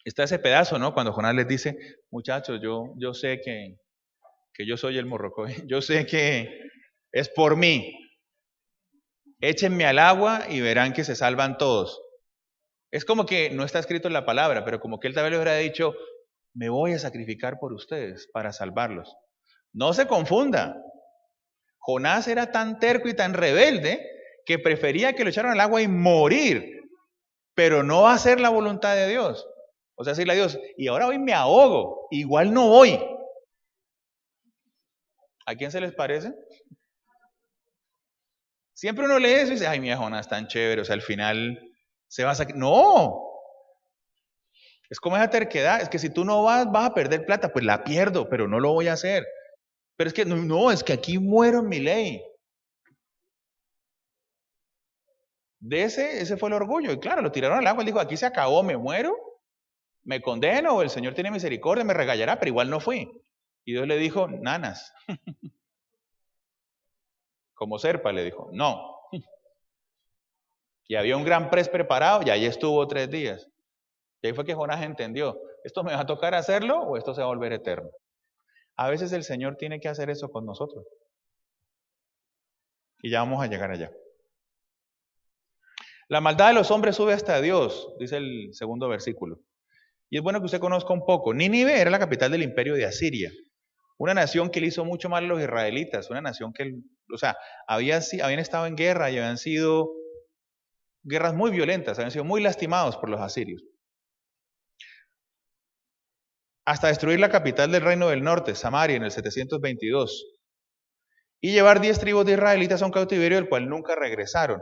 Speaker 1: está ese pedazo, ¿no? Cuando Jonás les dice, muchachos, yo sé que yo soy el morrocoy, yo sé que es por mí. Échenme al agua y verán que se salvan todos. Es como que no está escrito en la palabra, pero como que él tal vez le hubiera dicho, me voy a sacrificar por ustedes para salvarlos. No se confunda. Jonás era tan terco y tan rebelde que prefería que lo echaran al agua y morir, pero no hacer la voluntad de Dios. O sea, decirle a Dios, y ahora hoy me ahogo, igual no voy. ¿A quién se les parece? Siempre uno lee eso y dice, ay, mira, Jonás tan chévere, o sea, al final se va a sacar. No. Es como esa terquedad, es que si tú no vas a perder plata, pues la pierdo, pero no lo voy a hacer. Pero es que no, es que aquí muero en mi ley. De ese fue el orgullo. Y claro, lo tiraron al agua, él dijo, aquí se acabó, me muero, me condeno, o el Señor tiene misericordia, me regallará, pero igual no fui. Y Dios le dijo, nanas. Como Serpa le dijo, no. Y había un gran pres preparado y ahí estuvo 3 días. Y ahí fue que Jonás entendió, ¿esto me va a tocar hacerlo o esto se va a volver eterno? A veces el Señor tiene que hacer eso con nosotros. Y ya vamos a llegar allá. La maldad de los hombres sube hasta Dios, dice el segundo versículo. Y es bueno que usted conozca un poco. Nínive era la capital del imperio de Asiria. Una nación que le hizo mucho mal a los israelitas. Una nación que, o sea, habían estado en guerra y habían sido guerras muy violentas. Habían sido muy lastimados por los asirios. Hasta destruir la capital del reino del norte, Samaria, en el 722. Y llevar 10 tribus de israelitas a un cautiverio del cual nunca regresaron.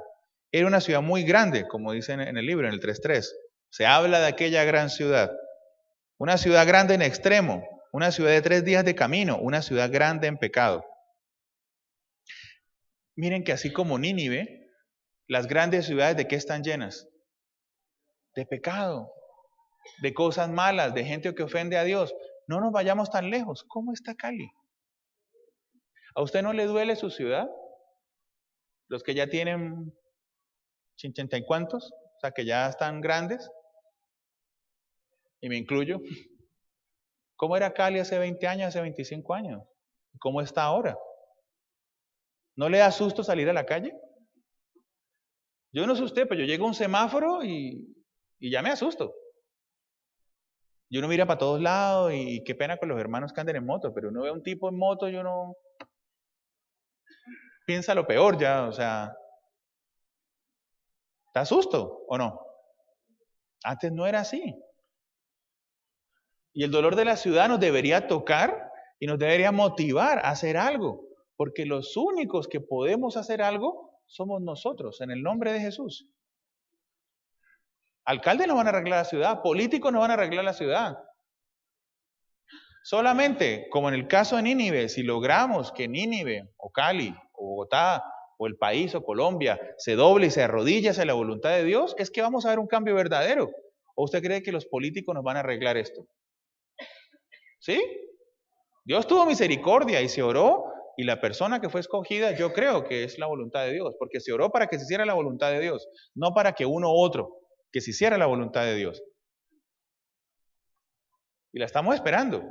Speaker 1: Era una ciudad muy grande, como dicen en el libro, en el 3.3. Se habla de aquella gran ciudad. Una ciudad grande en extremo, una ciudad de 3 días de camino, una ciudad grande en pecado. Miren que así como Nínive, las grandes ciudades ¿de qué están llenas? De pecado, de cosas malas, de gente que ofende a Dios. No nos vayamos tan lejos. ¿Cómo está Cali? ¿A usted no le duele su ciudad? Los que ya tienen 80 y cuántos, o sea, que ya están grandes, y me incluyo. ¿Cómo era Cali hace 20 años, hace 25 años? ¿Cómo está ahora? ¿No le da susto salir a la calle? Yo no sé usted, pero yo llego a un semáforo y ya me asusto. Yo uno mira para todos lados y qué pena con los hermanos que andan en moto, pero uno ve a un tipo en moto y uno piensa lo peor ya, o sea, ¿te asusto o no? Antes no era así. Y el dolor de la ciudad nos debería tocar y nos debería motivar a hacer algo, porque los únicos que podemos hacer algo somos nosotros, en el nombre de Jesús. Alcaldes no van a arreglar la ciudad, políticos no van a arreglar la ciudad. Solamente, como en el caso de Nínive, si logramos que Nínive, o Cali, o Bogotá, o el país, o Colombia, se doble y se arrodille hacia la voluntad de Dios, es que vamos a ver un cambio verdadero. ¿O usted cree que los políticos nos van a arreglar esto? ¿Sí? Dios tuvo misericordia y se oró, y la persona que fue escogida, yo creo que es la voluntad de Dios, porque se oró para que se hiciera la voluntad de Dios, no para que uno u otro, que se hiciera la voluntad de Dios. Y la estamos esperando.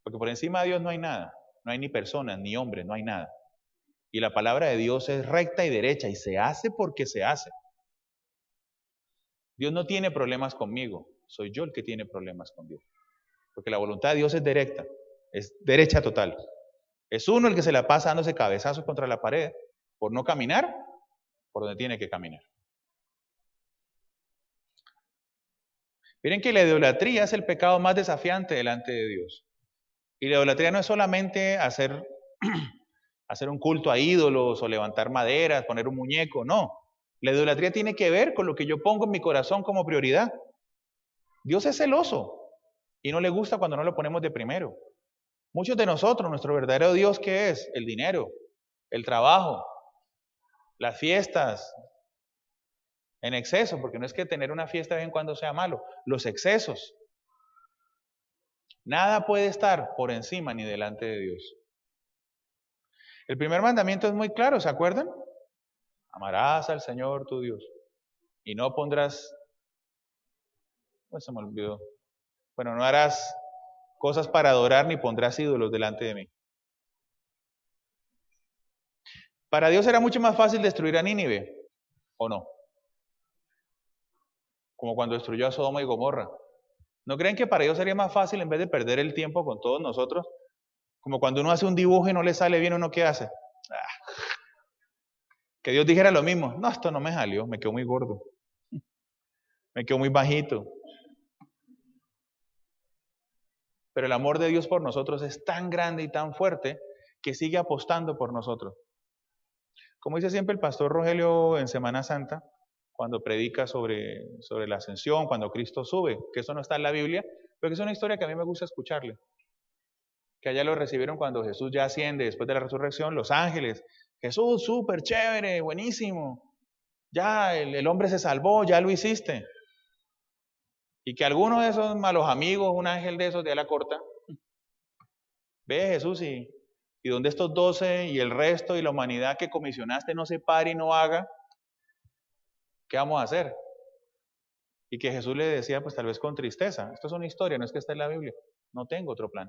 Speaker 1: Porque por encima de Dios no hay nada, no hay ni personas, ni hombres, no hay nada. Y la palabra de Dios es recta y derecha, y se hace porque se hace. Dios no tiene problemas conmigo, soy yo el que tiene problemas con Dios. Porque la voluntad de Dios es directa, es derecha total. Es uno el que se la pasa dándose cabezazos contra la pared por no caminar por donde tiene que caminar. Miren que la idolatría es el pecado más desafiante delante de Dios. Y la idolatría no es solamente hacer un culto a ídolos o levantar maderas, poner un muñeco, no. La idolatría tiene que ver con lo que yo pongo en mi corazón como prioridad. Dios es celoso y no le gusta cuando no lo ponemos de primero. Muchos de nosotros, nuestro verdadero Dios, ¿qué es? El dinero, el trabajo, Las fiestas en exceso, porque no es que tener una fiesta de vez en cuando sea malo, los excesos. Nada puede estar por encima ni delante de Dios. El primer mandamiento es muy claro, ¿se acuerdan? Amarás al Señor tu Dios y no pondrás, pues se me olvidó, bueno, no harás cosas para adorar ni pondrás ídolos delante de mí. Para Dios era mucho más fácil destruir a Nínive, ¿o no? Como cuando destruyó a Sodoma y Gomorra. ¿No creen que para Dios sería más fácil, en vez de perder el tiempo con todos nosotros, como cuando uno hace un dibujo y no le sale bien, uno qué hace? Que Dios dijera lo mismo. No, esto no me salió, me quedó muy gordo. Me quedó muy bajito. Pero el amor de Dios por nosotros es tan grande y tan fuerte que sigue apostando por nosotros. Como dice siempre el pastor Rogelio en Semana Santa, cuando predica sobre la ascensión, cuando Cristo sube, que eso no está en la Biblia, pero que es una historia que a mí me gusta escucharle. Que allá lo recibieron cuando Jesús ya asciende después de la resurrección, los ángeles. Jesús, súper chévere, buenísimo. Ya el hombre se salvó, ya lo hiciste. Y que alguno de esos malos amigos, un ángel de esos de ala corta, ve a Jesús y donde estos 12 y el resto y la humanidad que comisionaste no se pare y no haga, ¿qué vamos a hacer? Y que Jesús le decía, pues tal vez con tristeza, esto es una historia, no es que esté en la Biblia, no tengo otro plan.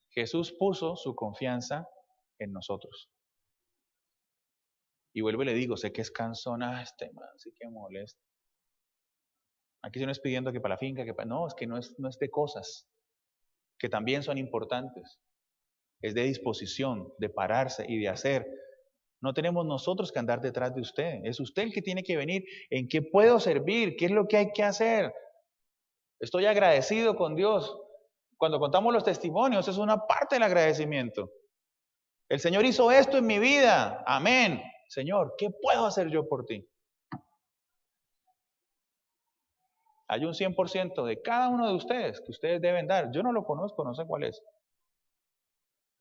Speaker 1: Jesús puso su confianza en nosotros. Y vuelvo y le digo, sé que es cansón, este man, sí que molesta. Aquí se nos pidiendo que para la finca, que para... No, es que no es de cosas, que también son importantes. Es de disposición, de pararse y de hacer. No tenemos nosotros que andar detrás de usted. Es usted el que tiene que venir. ¿En qué puedo servir? ¿Qué es lo que hay que hacer? Estoy agradecido con Dios. Cuando contamos los testimonios, es una parte del agradecimiento. El Señor hizo esto en mi vida. Amén. Señor, ¿qué puedo hacer yo por ti? Hay un 100% de cada uno de ustedes que ustedes deben dar. Yo no lo conozco, no sé cuál es.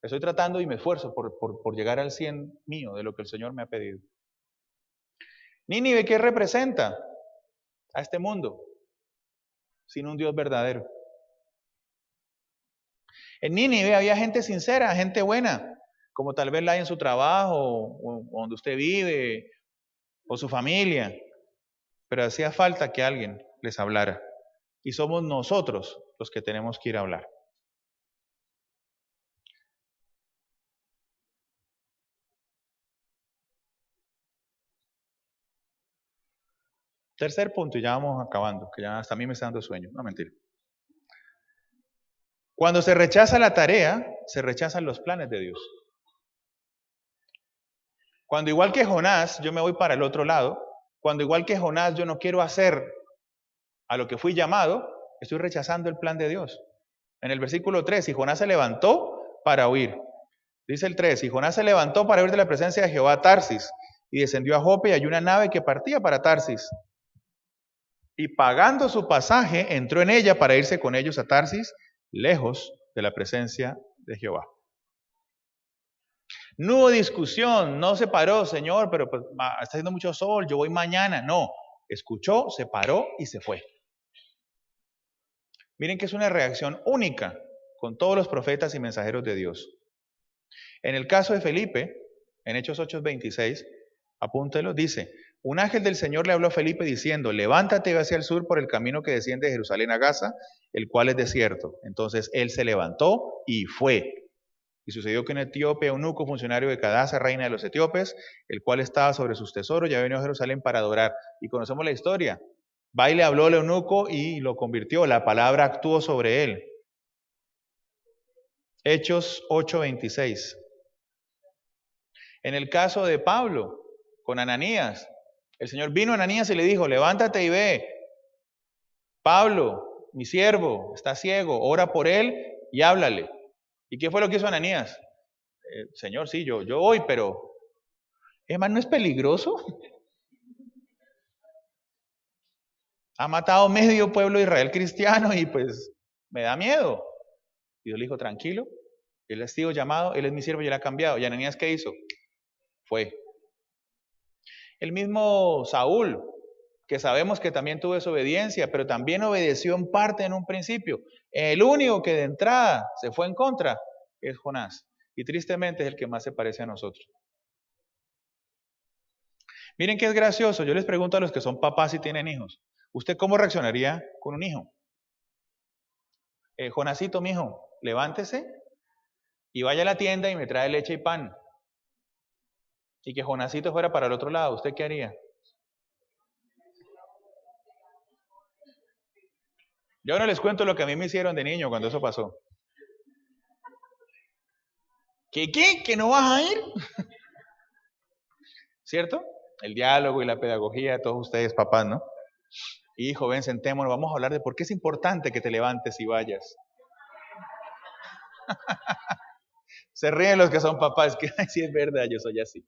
Speaker 1: Estoy tratando y me esfuerzo por llegar al 100 mío de lo que el Señor me ha pedido. Nínive, ¿qué representa a este mundo sin un Dios verdadero? En Nínive había gente sincera, gente buena, como tal vez la hay en su trabajo, o donde usted vive, o su familia. Pero hacía falta que alguien les hablara. Y somos nosotros los que tenemos que ir a hablar. Tercer punto, y ya vamos acabando, que ya hasta a mí me está dando sueño. No, mentira. Cuando se rechaza la tarea, se rechazan los planes de Dios. Cuando igual que Jonás, yo me voy para el otro lado, cuando igual que Jonás yo no quiero hacer a lo que fui llamado, estoy rechazando el plan de Dios. En el versículo 3, y Jonás se levantó para huir. Dice el 3, y Jonás se levantó para huir de la presencia de Jehová a Tarsis, y descendió a Jope y halló una nave que partía para Tarsis. Y pagando su pasaje, entró en ella para irse con ellos a Tarsis, lejos de la presencia de Jehová. No hubo discusión, no se paró, Señor, pero pues, está haciendo mucho sol, yo voy mañana. No, escuchó, se paró y se fue. Miren que es una reacción única con todos los profetas y mensajeros de Dios. En el caso de Felipe, en Hechos 8:26, apúntelo, dice, un ángel del Señor le habló a Felipe diciendo, levántate y ve hacia el sur por el camino que desciende de Jerusalén a Gaza, el cual es desierto. Entonces él se levantó y fue. Y sucedió que un etíope, eunuco, funcionario de Cadasa, reina de los etíopes, el cual estaba sobre sus tesoros, ya venido a Jerusalén para adorar. Y conocemos la historia. Va y le habló al eunuco y lo convirtió. La palabra actuó sobre él. Hechos 8:26. En el caso de Pablo, con Ananías, el Señor vino a Ananías y le dijo, levántate y ve. Pablo, mi siervo, está ciego, ora por él y háblale. ¿Y qué fue lo que hizo Ananías? Señor, sí, yo voy, pero... hermano, ¿no es peligroso? Ha matado medio pueblo de Israel cristiano y pues me da miedo. Y Dios le dijo, tranquilo, Él ha sido llamado, Él es mi siervo y Él ha cambiado. ¿Y Ananías qué hizo? Fue. El mismo Saúl, que sabemos que también tuvo desobediencia, pero también obedeció en parte en un principio. El único que de entrada se fue en contra es Jonás. Y tristemente es el que más se parece a nosotros. Miren qué es gracioso. Yo les pregunto a los que son papás y tienen hijos. ¿Usted cómo reaccionaría con un hijo? Jonasito, mijo, levántese y vaya a la tienda y me trae leche y pan. Y que Jonasito fuera para el otro lado. ¿Usted qué haría? Yo no les cuento lo que a mí me hicieron de niño cuando eso pasó. ¿Qué? ¿Que no vas a ir? ¿Cierto? El diálogo y la pedagogía de todos ustedes, papás, ¿no? Hijo, ven, sentémonos, vamos a hablar de por qué es importante que te levantes y vayas. Se ríen los que son papás, que sí es verdad, yo soy así.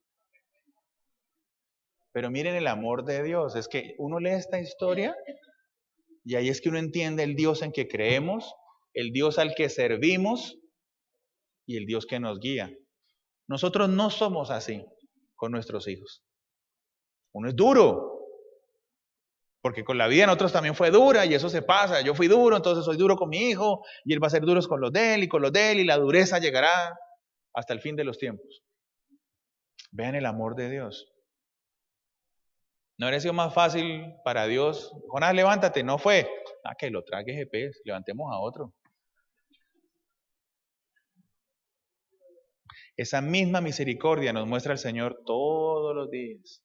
Speaker 1: Pero miren el amor de Dios, es que uno lee esta historia y ahí es que uno entiende el Dios en que creemos, el Dios al que servimos y el Dios que nos guía. Nosotros no somos así con nuestros hijos. Uno es duro, porque con la vida en otros también fue dura y eso se pasa. Yo fui duro, entonces soy duro con mi hijo y él va a ser duro con los de él y con los de él y la dureza llegará hasta el fin de los tiempos. Vean el amor de Dios. ¿No habría sido más fácil para Dios? Jonás, levántate, no fue. Que lo trague ese pez, levantemos a otro. Esa misma misericordia nos muestra el Señor todos los días.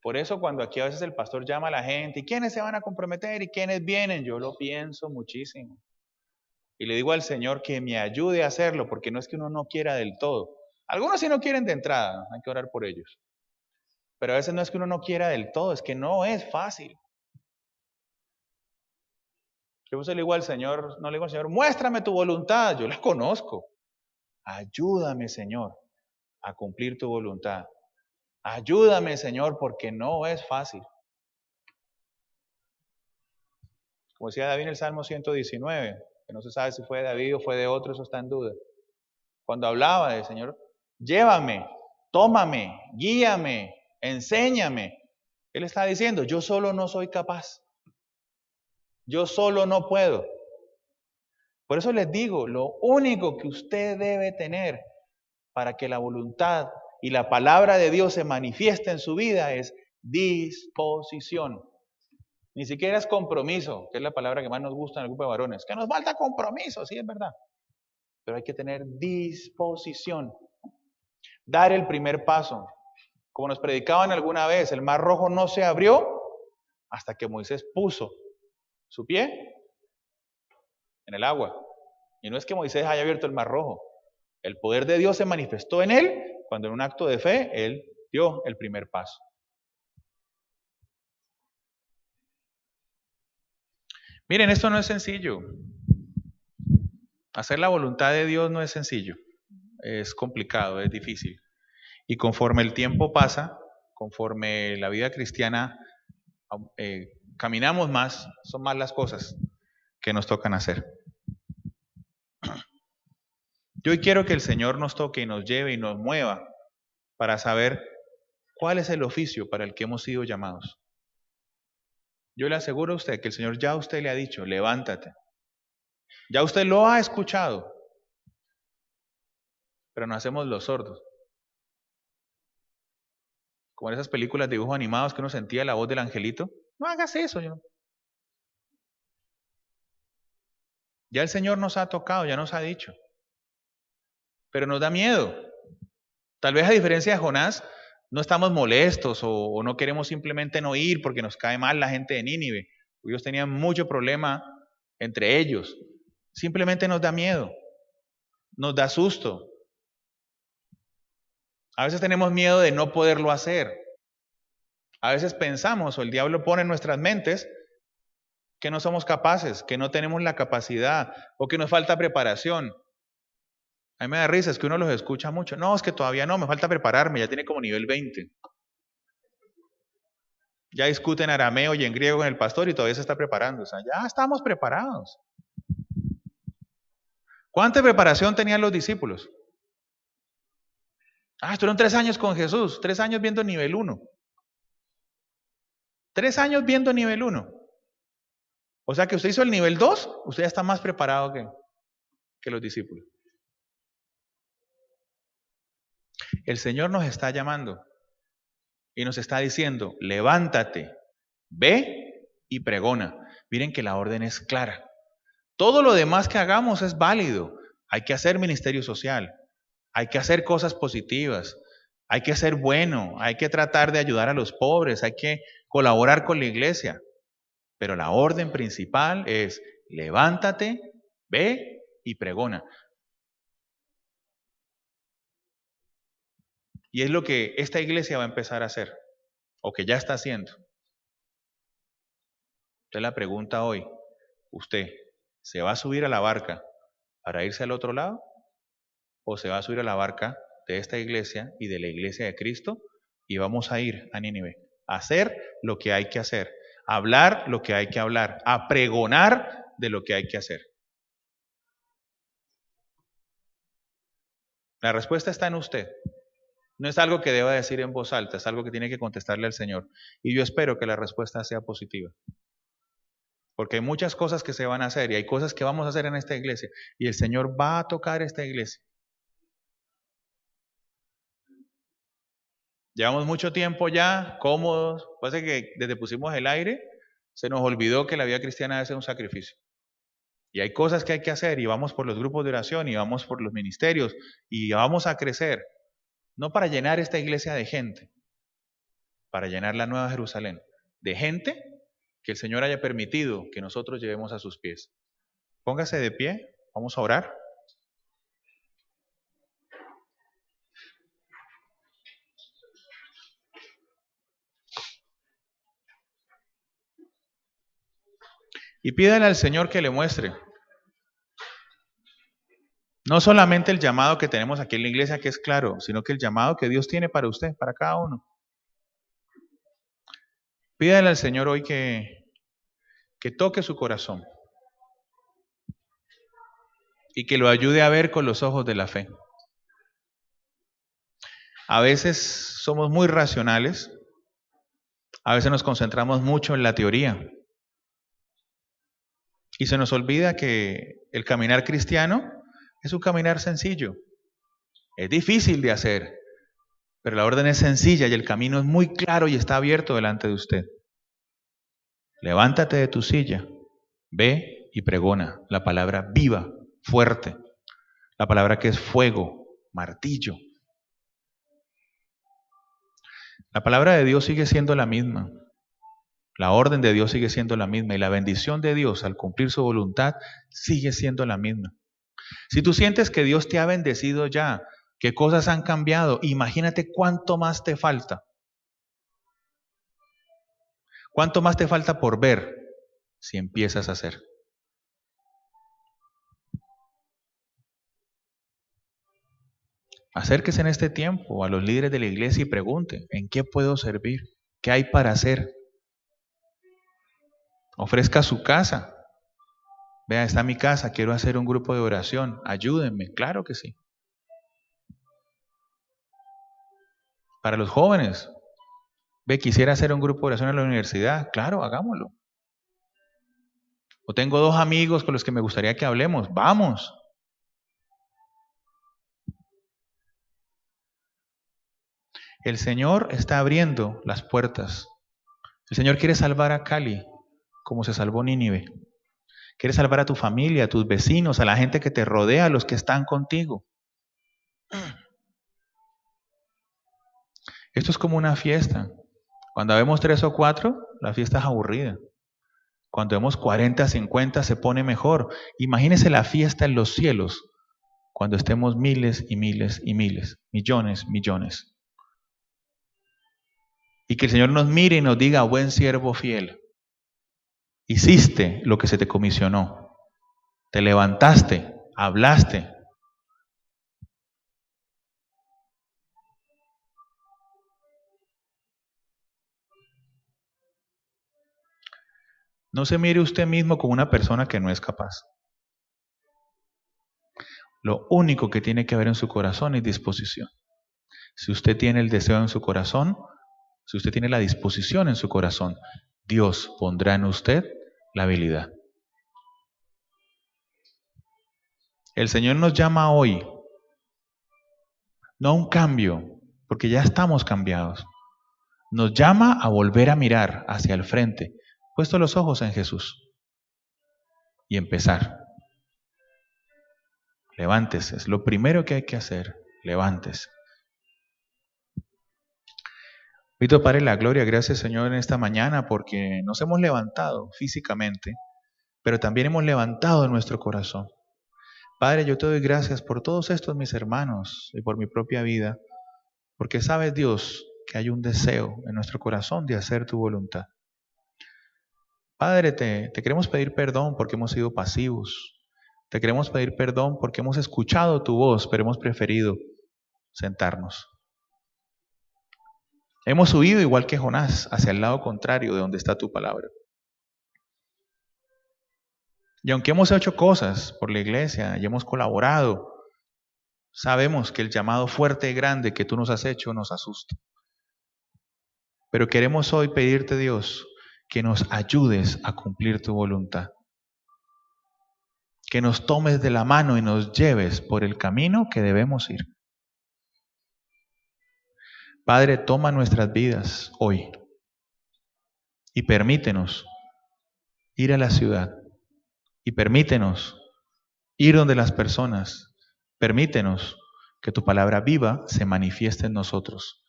Speaker 1: Por eso cuando aquí a veces el pastor llama a la gente, ¿y quiénes se van a comprometer y quiénes vienen? Yo lo pienso muchísimo. Y le digo al Señor que me ayude a hacerlo, porque no es que uno no quiera del todo. Algunos sí no quieren de entrada, hay que orar por ellos. Pero a veces no es que uno no quiera del todo, es que no es fácil. Yo le digo al Señor, no le digo al Señor, muéstrame tu voluntad, yo la conozco. Ayúdame, Señor, a cumplir tu voluntad. Ayúdame, Señor, porque no es fácil. Como decía David en el Salmo 119, que no se sabe si fue de David o fue de otro, eso está en duda. Cuando hablaba del Señor, llévame, tómame, guíame, enséñame. Él está diciendo, yo solo no soy capaz. Yo solo no puedo. Por eso les digo, lo único que usted debe tener para que la voluntad y la palabra de Dios se manifieste en su vida es disposición. Ni siquiera es compromiso, que es la palabra que más nos gusta en el grupo de varones. Que nos falta compromiso, sí es verdad. Pero hay que tener disposición. Dar el primer paso. Como nos predicaban alguna vez, el mar rojo no se abrió hasta que Moisés puso su pie en el agua. Y no es que Moisés haya abierto el mar rojo. El poder de Dios se manifestó en él cuando en un acto de fe él dio el primer paso. Miren, esto no es sencillo. Hacer la voluntad de Dios no es sencillo. Es complicado, es difícil. Y conforme el tiempo pasa, conforme la vida cristiana caminamos más, son más las cosas que nos tocan hacer. Yo hoy quiero que el Señor nos toque y nos lleve y nos mueva para saber cuál es el oficio para el que hemos sido llamados. Yo le aseguro a usted que el Señor ya a usted le ha dicho, levántate. Ya usted lo ha escuchado, pero nos hacemos los sordos. Como en esas películas de dibujos animados que uno sentía la voz del angelito. No hagas eso, yo. Ya el Señor nos ha tocado, ya nos ha dicho. Pero nos da miedo. Tal vez a diferencia de Jonás, no estamos molestos o no queremos simplemente no ir porque nos cae mal la gente de Nínive. Ellos tenían mucho problema entre ellos. Simplemente nos da miedo, nos da susto. A veces tenemos miedo de no poderlo hacer. A veces pensamos, o el diablo pone en nuestras mentes, que no somos capaces, que no tenemos la capacidad o que nos falta preparación. A mí me da risa, es que uno los escucha mucho. No, es que todavía no, me falta prepararme, ya tiene como nivel 20. Ya discute en arameo y en griego con el pastor y todavía se está preparando. O sea, ya estamos preparados. ¿Cuánta preparación tenían los discípulos? Estuvieron 3 años con Jesús, 3 años viendo nivel 1. 3 años viendo nivel 1. O sea que usted hizo el nivel 2, usted ya está más preparado que los discípulos. El Señor nos está llamando y nos está diciendo, levántate, ve y pregona. Miren que la orden es clara. Todo lo demás que hagamos es válido. Hay que hacer ministerio social, hay que hacer cosas positivas, hay que ser bueno, hay que tratar de ayudar a los pobres, hay que colaborar con la iglesia. Pero la orden principal es, levántate, ve y pregona. Y es lo que esta iglesia va a empezar a hacer, o que ya está haciendo. Entonces la pregunta hoy, ¿usted se va a subir a la barca para irse al otro lado? ¿O se va a subir a la barca de esta iglesia y de la iglesia de Cristo y vamos a ir a Nínive? A hacer lo que hay que hacer, a hablar lo que hay que hablar, a pregonar de lo que hay que hacer. La respuesta está en usted. No es algo que deba decir en voz alta, es algo que tiene que contestarle al Señor. Y yo espero que la respuesta sea positiva. Porque hay muchas cosas que se van a hacer y hay cosas que vamos a hacer en esta iglesia. Y el Señor va a tocar esta iglesia. Llevamos mucho tiempo ya cómodos. Pasa que desde pusimos el aire, se nos olvidó que la vida cristiana debe ser un sacrificio. Y hay cosas que hay que hacer y vamos por los grupos de oración y vamos por los ministerios y vamos a crecer. No para llenar esta iglesia de gente, para llenar la Nueva Jerusalén de gente que el Señor haya permitido que nosotros llevemos a sus pies. Póngase de pie, vamos a orar. Y pídale al Señor que le muestre. No solamente el llamado que tenemos aquí en la iglesia, que es claro, sino que el llamado que Dios tiene para usted, para cada uno. Pídale al Señor hoy que toque su corazón y que lo ayude a ver con los ojos de la fe. A veces somos muy racionales, a veces nos concentramos mucho en la teoría y se nos olvida que el caminar cristiano es un caminar sencillo. Es difícil de hacer, pero la orden es sencilla y el camino es muy claro y está abierto delante de usted. Levántate de tu silla, ve y pregona la palabra viva, fuerte, la palabra que es fuego, martillo. La palabra de Dios sigue siendo la misma, la orden de Dios sigue siendo la misma y la bendición de Dios al cumplir su voluntad sigue siendo la misma. Si tú sientes que Dios te ha bendecido ya, que cosas han cambiado, imagínate cuánto más te falta. ¿Cuánto más te falta por ver si empiezas a hacer? Acérquese en este tiempo a los líderes de la iglesia y pregunte, ¿en qué puedo servir? ¿Qué hay para hacer? Ofrezca su casa. Vea, está mi casa, quiero hacer un grupo de oración. Ayúdenme, claro que sí. Para los jóvenes, ve, quisiera hacer un grupo de oración en la universidad. Claro, hagámoslo. O tengo 2 amigos con los que me gustaría que hablemos. Vamos. El Señor está abriendo las puertas. El Señor quiere salvar a Cali como se salvó Nínive. Quiere salvar a tu familia, a tus vecinos, a la gente que te rodea, a los que están contigo. Esto es como una fiesta. Cuando vemos 3 o 4, la fiesta es aburrida. Cuando vemos 40, 50, se pone mejor. Imagínese la fiesta en los cielos, cuando estemos miles y miles y miles, millones, millones. Y que el Señor nos mire y nos diga, buen siervo fiel, hiciste lo que se te comisionó, te levantaste, hablaste. No se mire usted mismo como una persona que no es capaz. Lo único que tiene que haber en su corazón es disposición. Si usted tiene el deseo en su corazón, si usted tiene la disposición en su corazón, Dios pondrá en usted la habilidad. El Señor nos llama hoy, no a un cambio, porque ya estamos cambiados. Nos llama a volver a mirar hacia el frente, puesto los ojos en Jesús, y empezar. Levántese, es lo primero que hay que hacer, levántese. Bendito Padre de la gloria, gracias Señor en esta mañana porque nos hemos levantado físicamente, pero también hemos levantado nuestro corazón. Padre, yo te doy gracias por todos estos mis hermanos y por mi propia vida, porque sabes Dios que hay un deseo en nuestro corazón de hacer tu voluntad. Padre, te queremos pedir perdón porque hemos sido pasivos. Te queremos pedir perdón porque hemos escuchado tu voz, pero hemos preferido sentarnos. Hemos huido igual que Jonás hacia el lado contrario de donde está tu palabra. Y aunque hemos hecho cosas por la iglesia y hemos colaborado, sabemos que el llamado fuerte y grande que tú nos has hecho nos asusta. Pero queremos hoy pedirte, Dios, que nos ayudes a cumplir tu voluntad. Que nos tomes de la mano y nos lleves por el camino que debemos ir. Padre, toma nuestras vidas hoy y permítenos ir a la ciudad y permítenos ir donde las personas, permítenos que tu palabra viva se manifieste en nosotros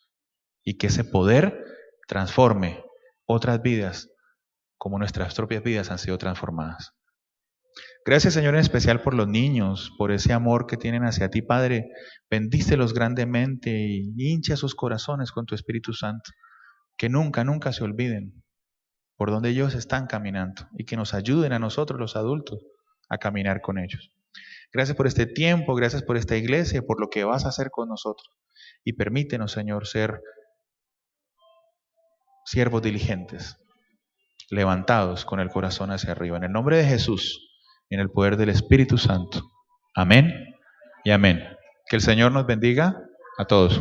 Speaker 1: y que ese poder transforme otras vidas como nuestras propias vidas han sido transformadas. Gracias, Señor, en especial por los niños, por ese amor que tienen hacia ti, Padre. Bendícelos grandemente y hincha sus corazones con tu Espíritu Santo. Que nunca, nunca se olviden por donde ellos están caminando y que nos ayuden a nosotros, los adultos, a caminar con ellos. Gracias por este tiempo, gracias por esta iglesia, por lo que vas a hacer con nosotros. Y permítenos, Señor, ser siervos diligentes, levantados con el corazón hacia arriba. En el nombre de Jesús. En el poder del Espíritu Santo. Amén y amén. Que el Señor nos bendiga a todos.